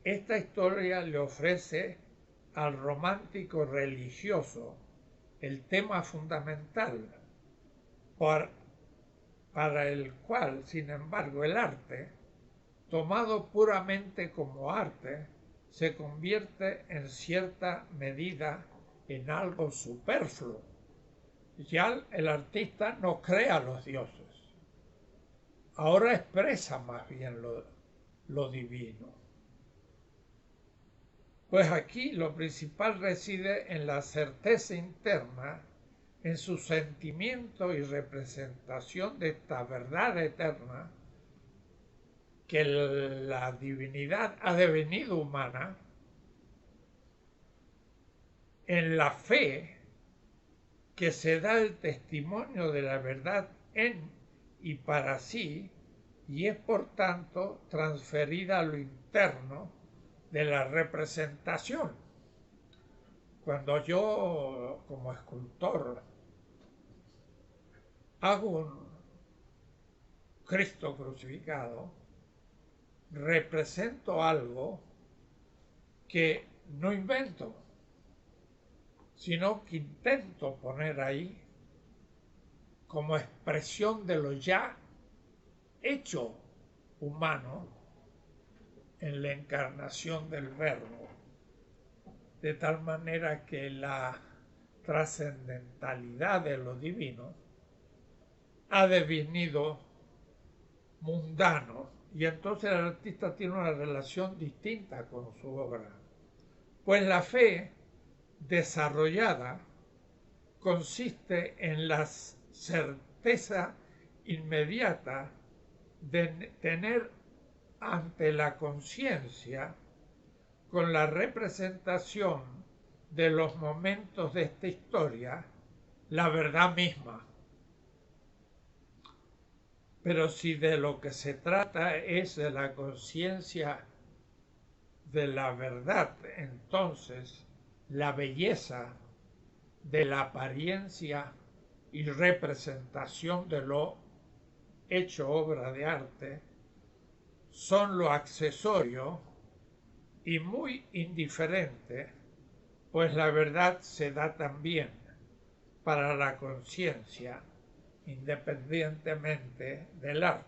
Speaker 1: esta historia le ofrece al romántico religioso el tema fundamental para el cual, sin embargo, el arte, tomado puramente como arte, se convierte en cierta medida en algo superfluo. Ya el artista no crea a los dioses, ahora expresa más bien lo divino. Pues aquí lo principal reside en la certeza interna, en su sentimiento y representación de esta verdad eterna, que la divinidad ha devenido humana, en la fe que se da el testimonio de la verdad en y para sí, y es por tanto transferida a lo interno de la representación. Cuando yo, como escultor, hago un Cristo crucificado, represento algo que no invento, sino que intento poner ahí como expresión de lo ya hecho humano en la encarnación del Verbo, de tal manera que la trascendentalidad de lo divino ha devenido mundano, y entonces el artista tiene una relación distinta con su obra. Pues la fe desarrollada consiste en la certeza inmediata de tener ante la conciencia, con la representación de los momentos de esta historia la verdad misma. Pero si de lo que se trata es de la conciencia de la verdad, entonces la belleza de la apariencia y representación de lo hecho obra de arte son lo accesorio y muy indiferente, pues la verdad se da también para la conciencia independientemente del arte.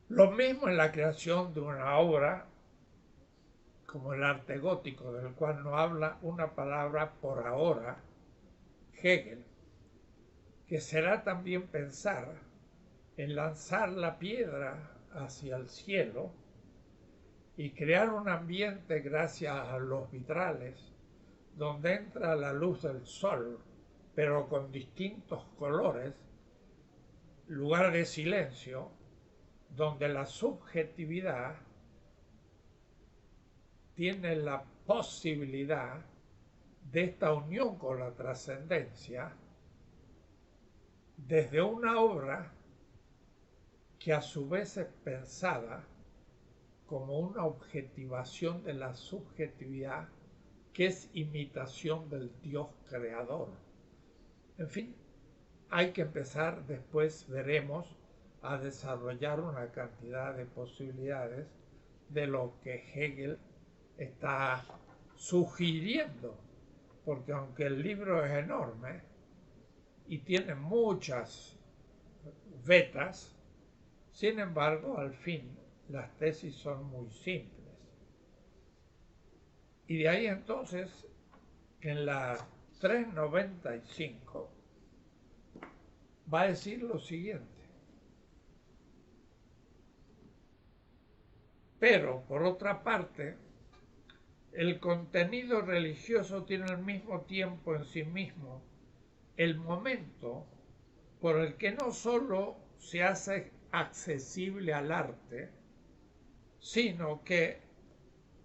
Speaker 1: Lo mismo en la creación de una obra como el arte gótico, del cual no habla una palabra por ahora Hegel, que será también pensar en lanzar la piedra hacia el cielo y crear un ambiente gracias a los vitrales donde entra la luz del sol, pero con distintos colores, lugar de silencio, donde la subjetividad tiene la posibilidad de esta unión con la trascendencia desde una obra que a su vez es pensada como una objetivación de la subjetividad que es imitación del Dios creador. En fin, hay que empezar, después veremos, a desarrollar una cantidad de posibilidades de lo que Hegel está sugiriendo, porque aunque el libro es enorme y tiene muchas vetas, sin embargo, al fin, las tesis son muy simples. Y de ahí entonces, en la 395, va a decir lo siguiente. Pero, por otra parte, el contenido religioso tiene al mismo tiempo en sí mismo el momento por el que no sólo se hace accesible al arte, sino que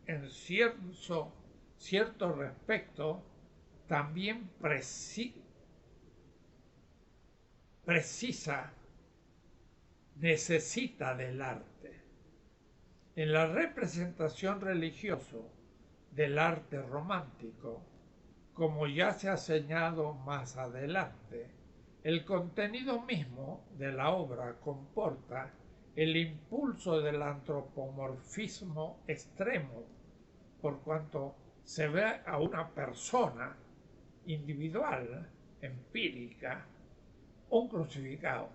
Speaker 1: en cierto respecto también necesita del arte. En la representación religiosa del arte romántico, como ya se ha señalado más adelante, el contenido mismo de la obra comporta el impulso del antropomorfismo extremo, por cuanto se ve a una persona individual, empírica, un crucificado.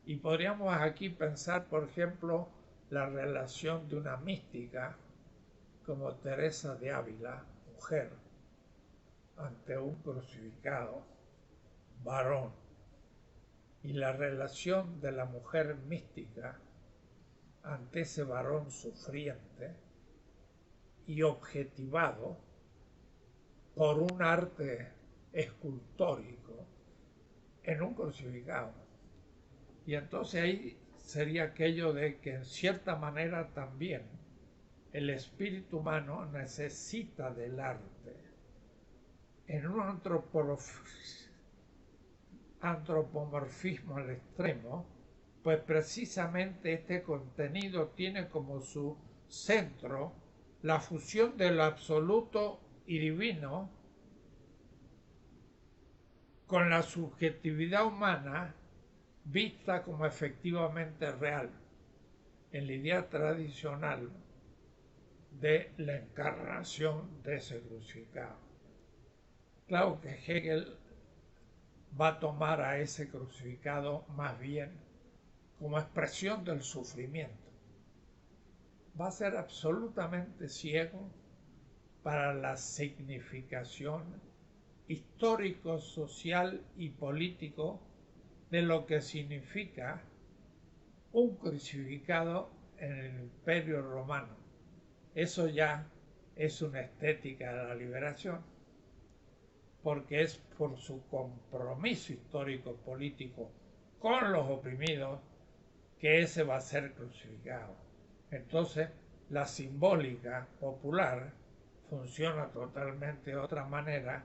Speaker 1: Y podríamos aquí pensar, por ejemplo, la relación de una mística como Teresa de Ávila, mujer, ante un crucificado varón, y la relación de la mujer mística ante ese varón sufriente y objetivado por un arte escultórico en un crucificado. Y entonces ahí sería aquello de que en cierta manera también el espíritu humano necesita del arte. En un antropomorfismo al extremo, pues precisamente este contenido tiene como su centro la fusión de lo absoluto y divino con la subjetividad humana vista como efectivamente real, en la idea tradicional de la encarnación de ese crucificado. Claro que Hegel va a tomar a ese crucificado más bien como expresión del sufrimiento. Va a ser absolutamente ciego para la significación histórico, social y político de lo que significa un crucificado en el Imperio Romano. Eso ya es una estética de la liberación, porque es por su compromiso histórico político con los oprimidos que ese va a ser crucificado. Entonces, la simbólica popular funciona totalmente de otra manera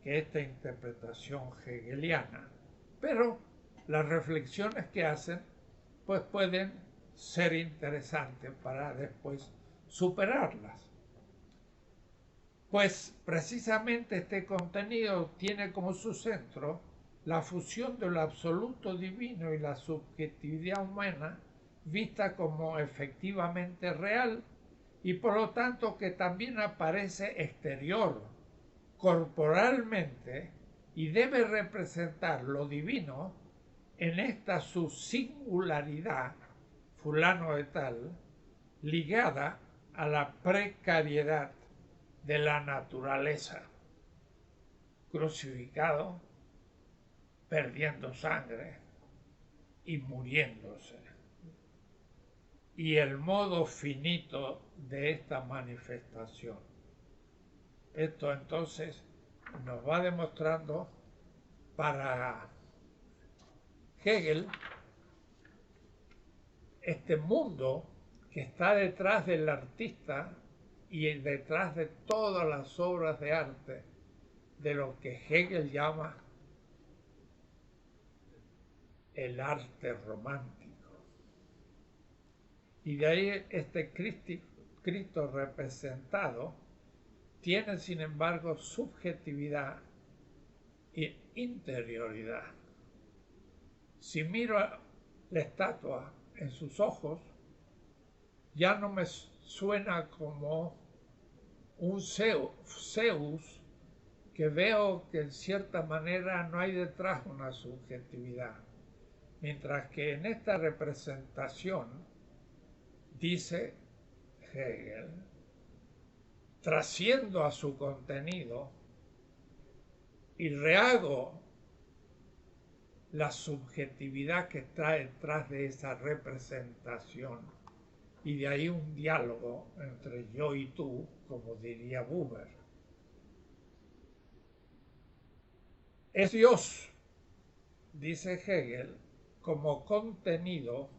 Speaker 1: que esta interpretación hegeliana. Pero las reflexiones que hacen pues pueden ser interesantes para después superarlas. Pues precisamente este contenido tiene como su centro la fusión de lo absoluto divino y la subjetividad humana vista como efectivamente real y por lo tanto que también aparece exterior, corporalmente, y debe representar lo divino en esta su singularidad, fulano de tal, ligada a la precariedad de la naturaleza, crucificado, perdiendo sangre y muriéndose. Y el modo finito de esta manifestación. Esto entonces nos va demostrando para Hegel este mundo que está detrás del artista y detrás de todas las obras de arte de lo que Hegel llama el arte romántico. Y de ahí este Cristo representado tiene sin embargo subjetividad e interioridad. Si miro la estatua en sus ojos, ya no me suena como un Zeus que veo que en cierta manera no hay detrás una subjetividad. Mientras que en esta representación, dice Hegel, trasciendo a su contenido y rehago la subjetividad que está detrás de esa representación. Y de ahí un diálogo entre yo y tú, como diría Buber. Es Dios, dice Hegel, como contenido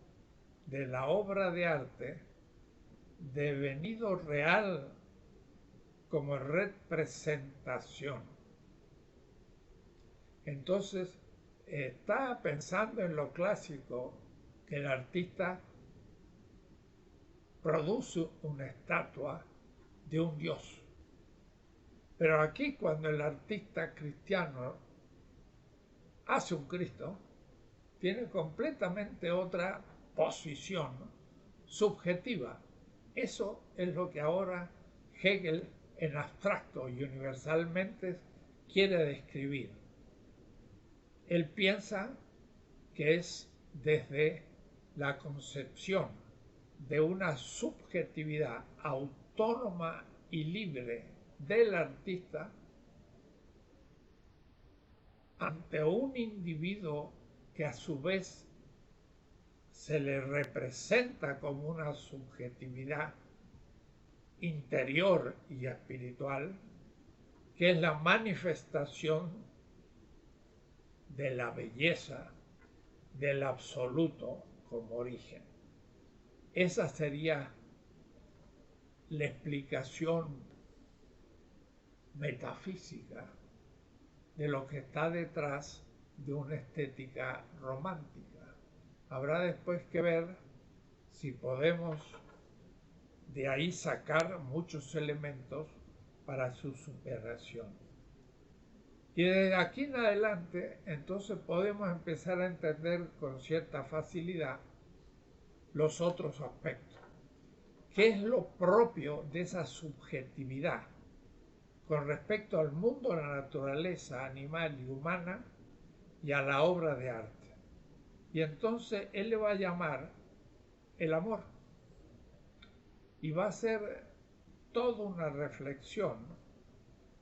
Speaker 1: de la obra de arte, devenido real como representación. Entonces, está pensando en lo clásico, que el artista produce una estatua de un dios. Pero aquí cuando el artista cristiano hace un Cristo, tiene completamente otra posición subjetiva. Eso es lo que ahora Hegel en abstracto y universalmente quiere describir. Él piensa que es desde la concepción de una subjetividad autónoma y libre del artista ante un individuo que a su vez se le representa como una subjetividad interior y espiritual, que es la manifestación de la belleza del absoluto como origen. Esa sería la explicación metafísica de lo que está detrás de una estética romántica. Habrá después que ver si podemos de ahí sacar muchos elementos para su superación. Y desde aquí en adelante, entonces podemos empezar a entender con cierta facilidad los otros aspectos. ¿Qué es lo propio de esa subjetividad con respecto al mundo de la naturaleza animal y humana y a la obra de arte? Y entonces él le va a llamar el amor. Y va a ser toda una reflexión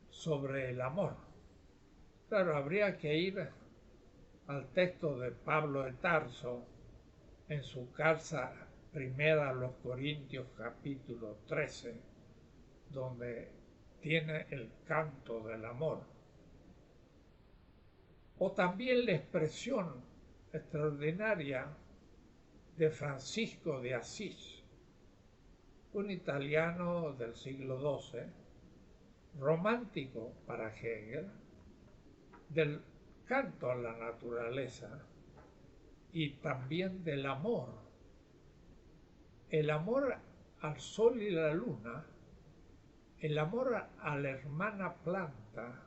Speaker 1: sobre el amor. Claro, habría que ir al texto de Pablo de Tarso en su carta primera a los Corintios capítulo 13, donde tiene el canto del amor. O también la expresión extraordinaria de Francisco de Asís, un italiano del siglo XII, romántico para Hegel del canto a la naturaleza y también del amor. El amor al sol y la luna, el amor a la hermana planta,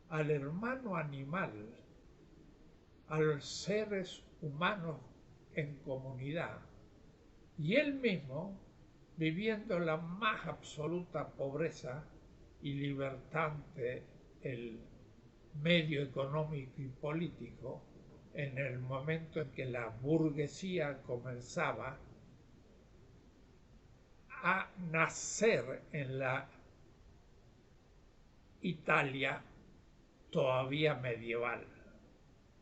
Speaker 1: al hermano animal, a los seres humanos en comunidad, y él mismo viviendo la más absoluta pobreza y libertad del medio económico y político en el momento en que la burguesía comenzaba a nacer en la Italia todavía medieval.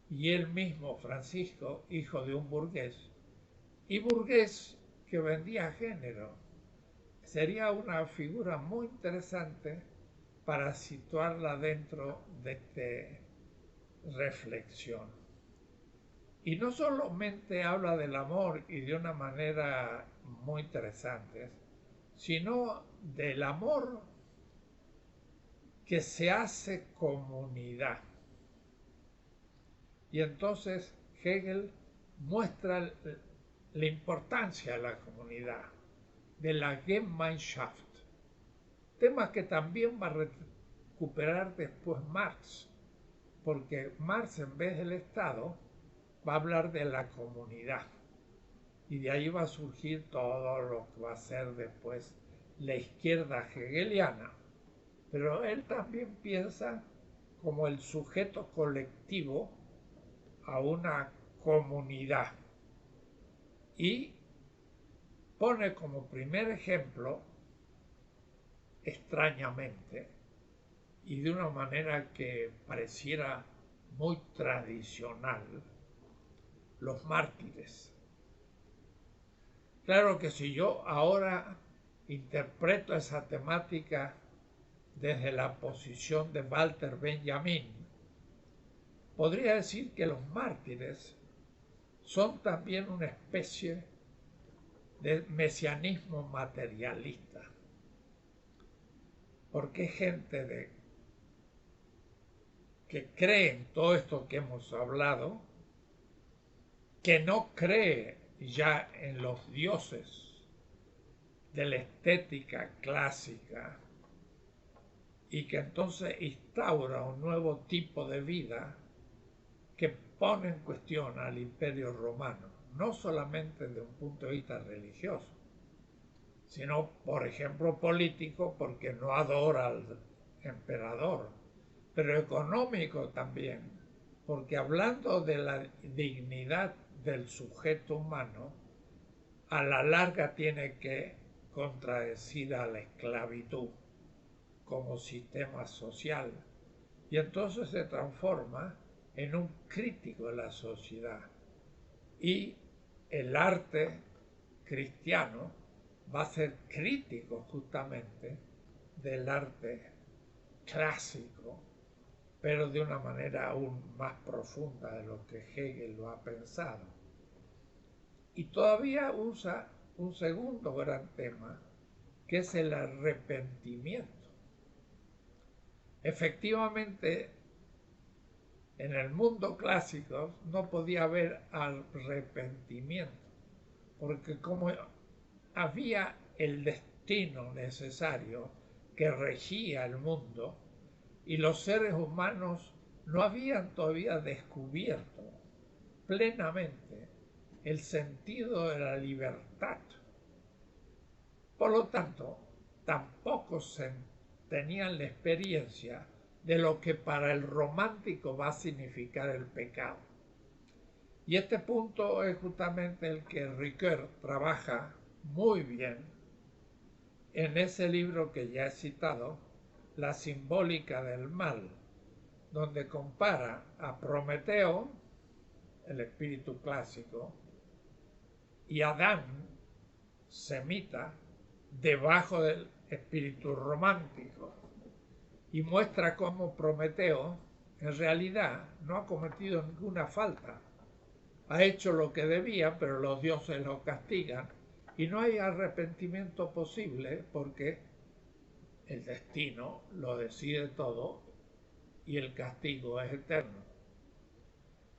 Speaker 1: Y él mismo, Francisco, hijo de un burgués, y burgués que vendía género, sería una figura muy interesante para situarla dentro de esta reflexión. Y no solamente habla del amor y de una manera muy interesante, sino del amor que se hace comunidad. Y entonces Hegel muestra la importancia de la comunidad, de la Gemeinschaft, tema que también va a recuperar después Marx, porque Marx en vez del Estado va a hablar de la comunidad, y de ahí va a surgir todo lo que va a ser después la izquierda hegeliana. Pero él también piensa como el sujeto colectivo a una comunidad y pone como primer ejemplo, extrañamente, y de una manera que pareciera muy tradicional, los mártires. Claro que si yo ahora interpreto esa temática desde la posición de Walter Benjamin, podría decir que los mártires son también una especie de mesianismo materialista, porque es gente que cree en todo esto que hemos hablado, que no cree ya en los dioses de la estética clásica y que entonces instaura un nuevo tipo de vida que pone en cuestión al Imperio Romano, no solamente desde un punto de vista religioso, sino, por ejemplo, político, porque no adora al emperador, pero económico también, porque hablando de la dignidad del sujeto humano, a la larga tiene que contradecir a la esclavitud como sistema social, y entonces se transforma en un crítico de la sociedad. Y el arte cristiano va a ser crítico justamente del arte clásico, pero de una manera aún más profunda de lo que Hegel lo ha pensado. Y todavía usa un segundo gran tema, que es el arrepentimiento. Efectivamente, en el mundo clásico no podía haber arrepentimiento, porque como había el destino necesario que regía el mundo y los seres humanos no habían todavía descubierto plenamente el sentido de la libertad. Por lo tanto, tampoco se tenían la experiencia de lo que para el romántico va a significar el pecado. Y este punto es justamente el que Ricoeur trabaja muy bien en ese libro que ya he citado, La simbólica del mal, donde compara a Prometeo, el espíritu clásico, y Adán, semita, debajo del espíritu romántico, y muestra cómo Prometeo en realidad no ha cometido ninguna falta. Ha hecho lo que debía, pero los dioses lo castigan y no hay arrepentimiento posible porque el destino lo decide todo y el castigo es eterno.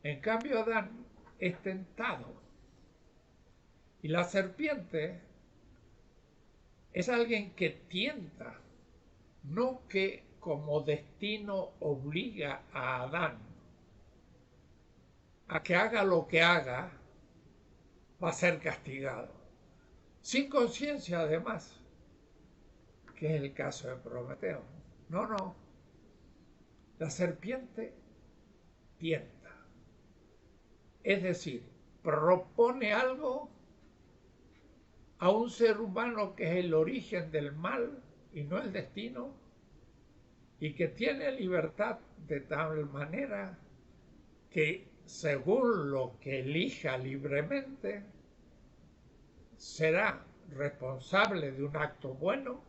Speaker 1: En cambio, Adán es tentado. Y la serpiente es alguien que tienta, no que como destino obliga a Adán a que haga lo que haga, va a ser castigado. Sin conciencia, además, que es el caso de Prometeo. No, no. La serpiente tienta. Es decir, propone algo a un ser humano que es el origen del mal y no el destino, y que tiene libertad de tal manera que según lo que elija libremente, será responsable de un acto bueno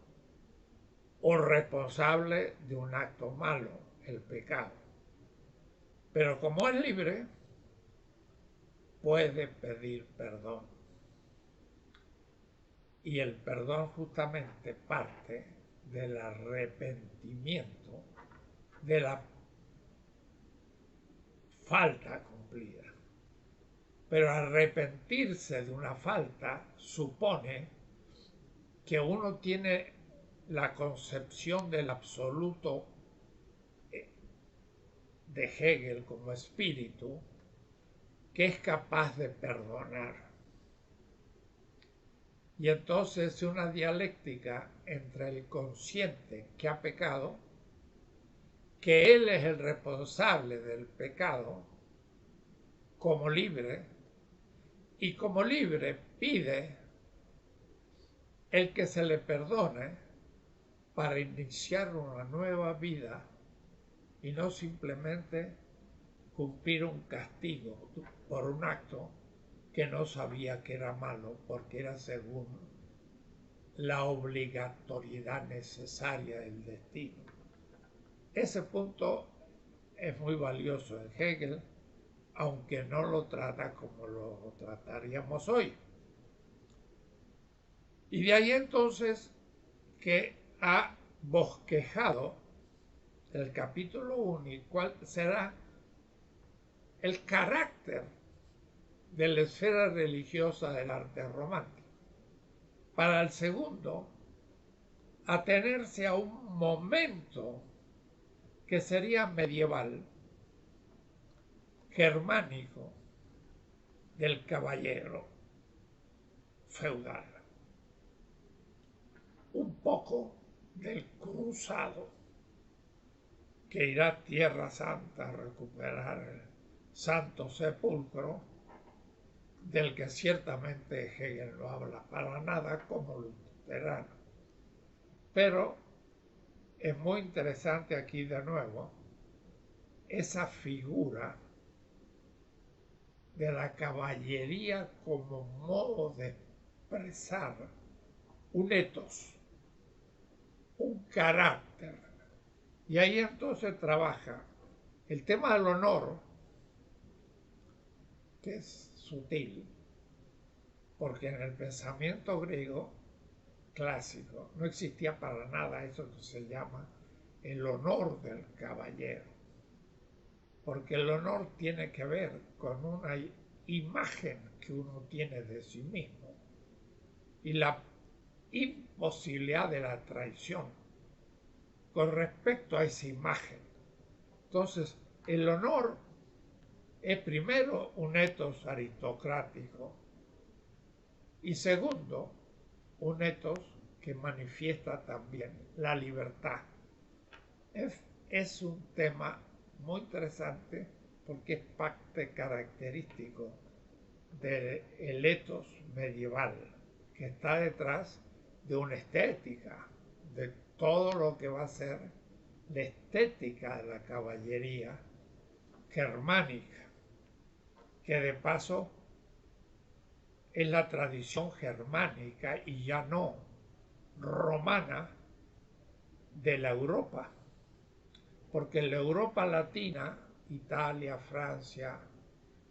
Speaker 1: o responsable de un acto malo, el pecado. Pero como es libre, puede pedir perdón. Y el perdón justamente parte del arrepentimiento de la falta cumplida. Pero arrepentirse de una falta supone que uno tiene la concepción del absoluto de Hegel como espíritu, que es capaz de perdonar. Y entonces una dialéctica entre el consciente que ha pecado, que él es el responsable del pecado, como libre, y como libre pide el que se le perdone para iniciar una nueva vida y no simplemente cumplir un castigo por un acto que no sabía que era malo porque era según la obligatoriedad necesaria del destino. Ese punto es muy valioso en Hegel, aunque no lo trata como lo trataríamos hoy. Y de ahí entonces que ha bosquejado el capítulo 1 y cuál será el carácter de la esfera religiosa del arte romántico. Para el segundo, atenerse a un momento que sería medieval, germánico, del caballero feudal. Un poco del cruzado que irá a Tierra Santa a recuperar el Santo Sepulcro, del que ciertamente Hegel no habla para nada como luterano. Pero es muy interesante aquí de nuevo esa figura de la caballería como modo de expresar un ethos, un carácter. Y ahí entonces trabaja el tema del honor, que es sutil, porque en el pensamiento griego clásico no existía para nada eso que se llama el honor del caballero, porque el honor tiene que ver con una imagen que uno tiene de sí mismo y la imposibilidad de la traición con respecto a esa imagen. Entonces, el honor es primero un ethos aristocrático y segundo, un ethos que manifiesta también la libertad. Es un tema muy interesante porque es parte característico del ethos medieval, que está detrás de una estética, de todo lo que va a ser la estética de la caballería germánica, que de paso es la tradición germánica y ya no romana de la Europa, porque en la Europa latina, Italia, Francia,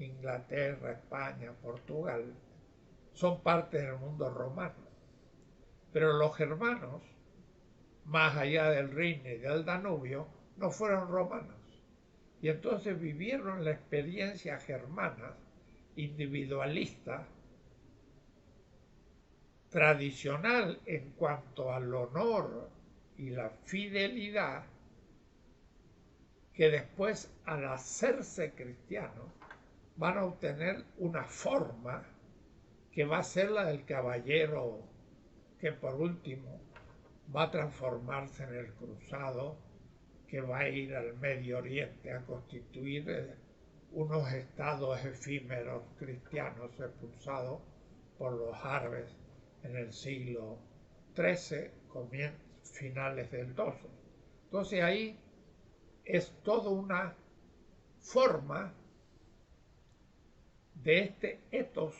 Speaker 1: Inglaterra, España, Portugal, son parte del mundo romano. Pero los germanos más allá del Rin y del Danubio, no fueron romanos. Y entonces vivieron la experiencia germana, individualista, tradicional en cuanto al honor y la fidelidad, que después, al hacerse cristianos, van a obtener una forma que va a ser la del caballero que por último va a transformarse en el cruzado, que va a ir al Medio Oriente a constituir unos estados efímeros cristianos expulsados por los árabes en el siglo XIII, finales del XII. Entonces ahí es toda una forma de este ethos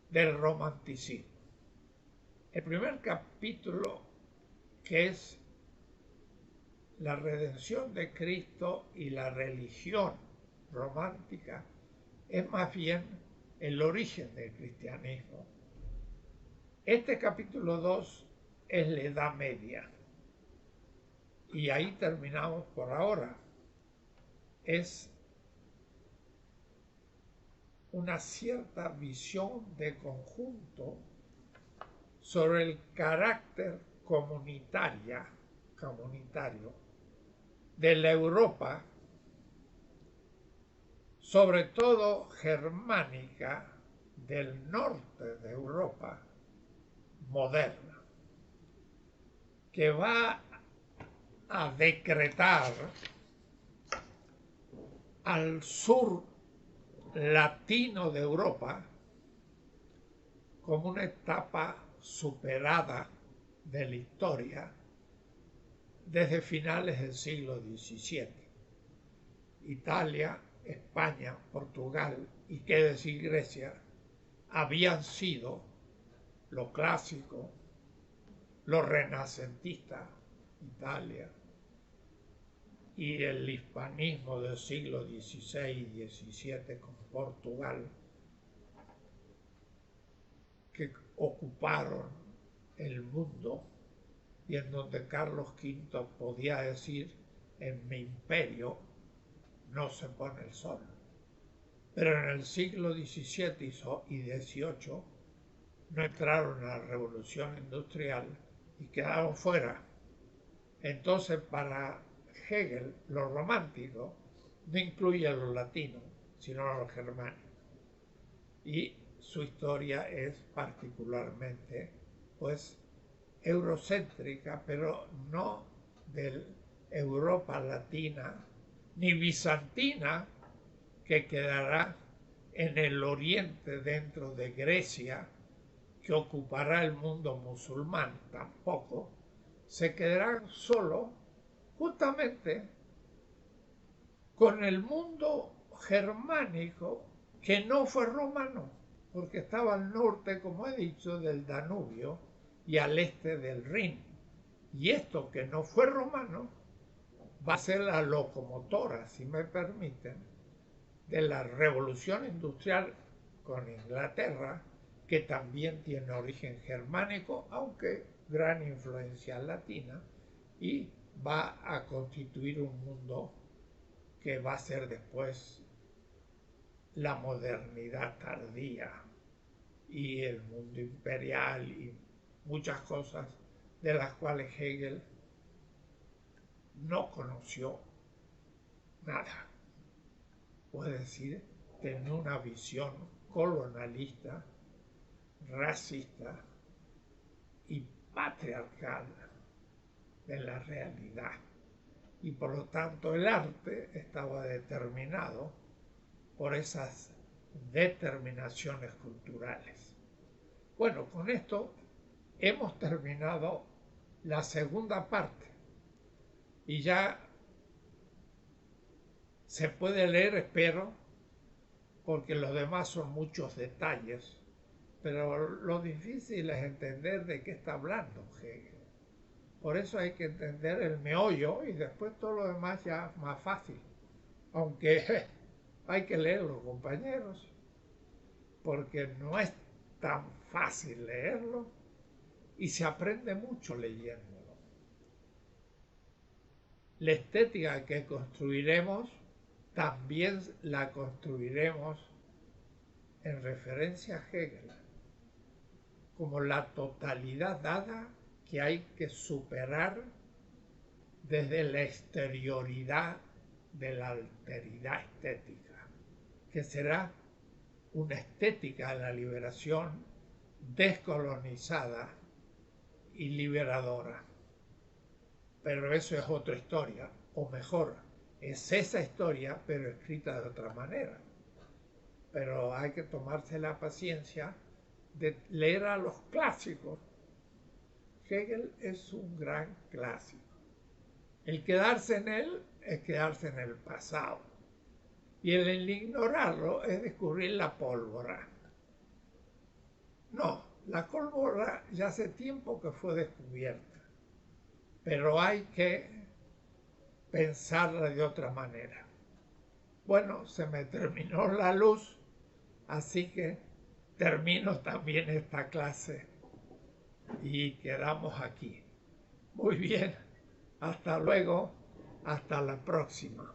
Speaker 1: del romanticismo. El primer capítulo, que es la redención de Cristo y la religión romántica, es más bien el origen del cristianismo. Este capítulo 2 es la Edad Media. Y ahí terminamos por ahora. Es una cierta visión de conjunto sobre el carácter comunitario de la Europa, sobre todo germánica, del norte de Europa moderna, que va a decretar al sur latino de Europa como una etapa superada de la historia desde finales del siglo XVII. Italia, España, Portugal y qué decir Grecia habían sido lo clásico, lo renacentista, Italia, y el hispanismo del siglo XVI y XVII con Portugal, que ocuparon el mundo y en donde Carlos V podía decir: en mi imperio no se pone el sol. Pero en el siglo XVII y XVIII no entraron a la revolución industrial y quedaron fuera. Entonces, para Hegel, lo romántico no incluye a los latinos, sino a los germánicos. Y su historia es particularmente, pues, eurocéntrica, pero no de Europa latina, ni bizantina, que quedará en el oriente dentro de Grecia, que ocupará el mundo musulmán, tampoco. Se quedará solo justamente con el mundo germánico que no fue romano, porque estaba al norte, como he dicho, del Danubio y al este del Rin. Y esto que no fue romano va a ser la locomotora, si me permiten, de la revolución industrial con Inglaterra, que también tiene origen germánico, aunque gran influencia latina, y va a constituir un mundo que va a ser después la modernidad tardía y el mundo imperial y muchas cosas de las cuales Hegel no conoció nada. Puede decir, tenía una visión colonialista, racista y patriarcal de la realidad. Y por lo tanto el arte estaba determinado por esas determinaciones culturales. Bueno, con esto hemos terminado la segunda parte y ya se puede leer, espero, porque los demás son muchos detalles, pero lo difícil es entender de qué está hablando Hegel. Por eso hay que entender el meollo y después todo lo demás ya es más fácil. Aunque hay que leerlo, compañeros, porque no es tan fácil leerlo y se aprende mucho leyéndolo. La estética que construiremos también la construiremos en referencia a Hegel, como la totalidad dada que hay que superar desde la exterioridad de la alteridad estética, que será una estética de la liberación descolonizada y liberadora. Pero eso es otra historia, o mejor, es esa historia, pero escrita de otra manera. Pero hay que tomarse la paciencia de leer a los clásicos. Hegel es un gran clásico. El quedarse en él es quedarse en el pasado. Y el ignorarlo es descubrir la pólvora. No, la pólvora ya hace tiempo que fue descubierta. Pero hay que pensarla de otra manera. Bueno, se me terminó la luz, así que termino también esta clase y quedamos aquí. Muy bien, hasta luego, hasta la próxima.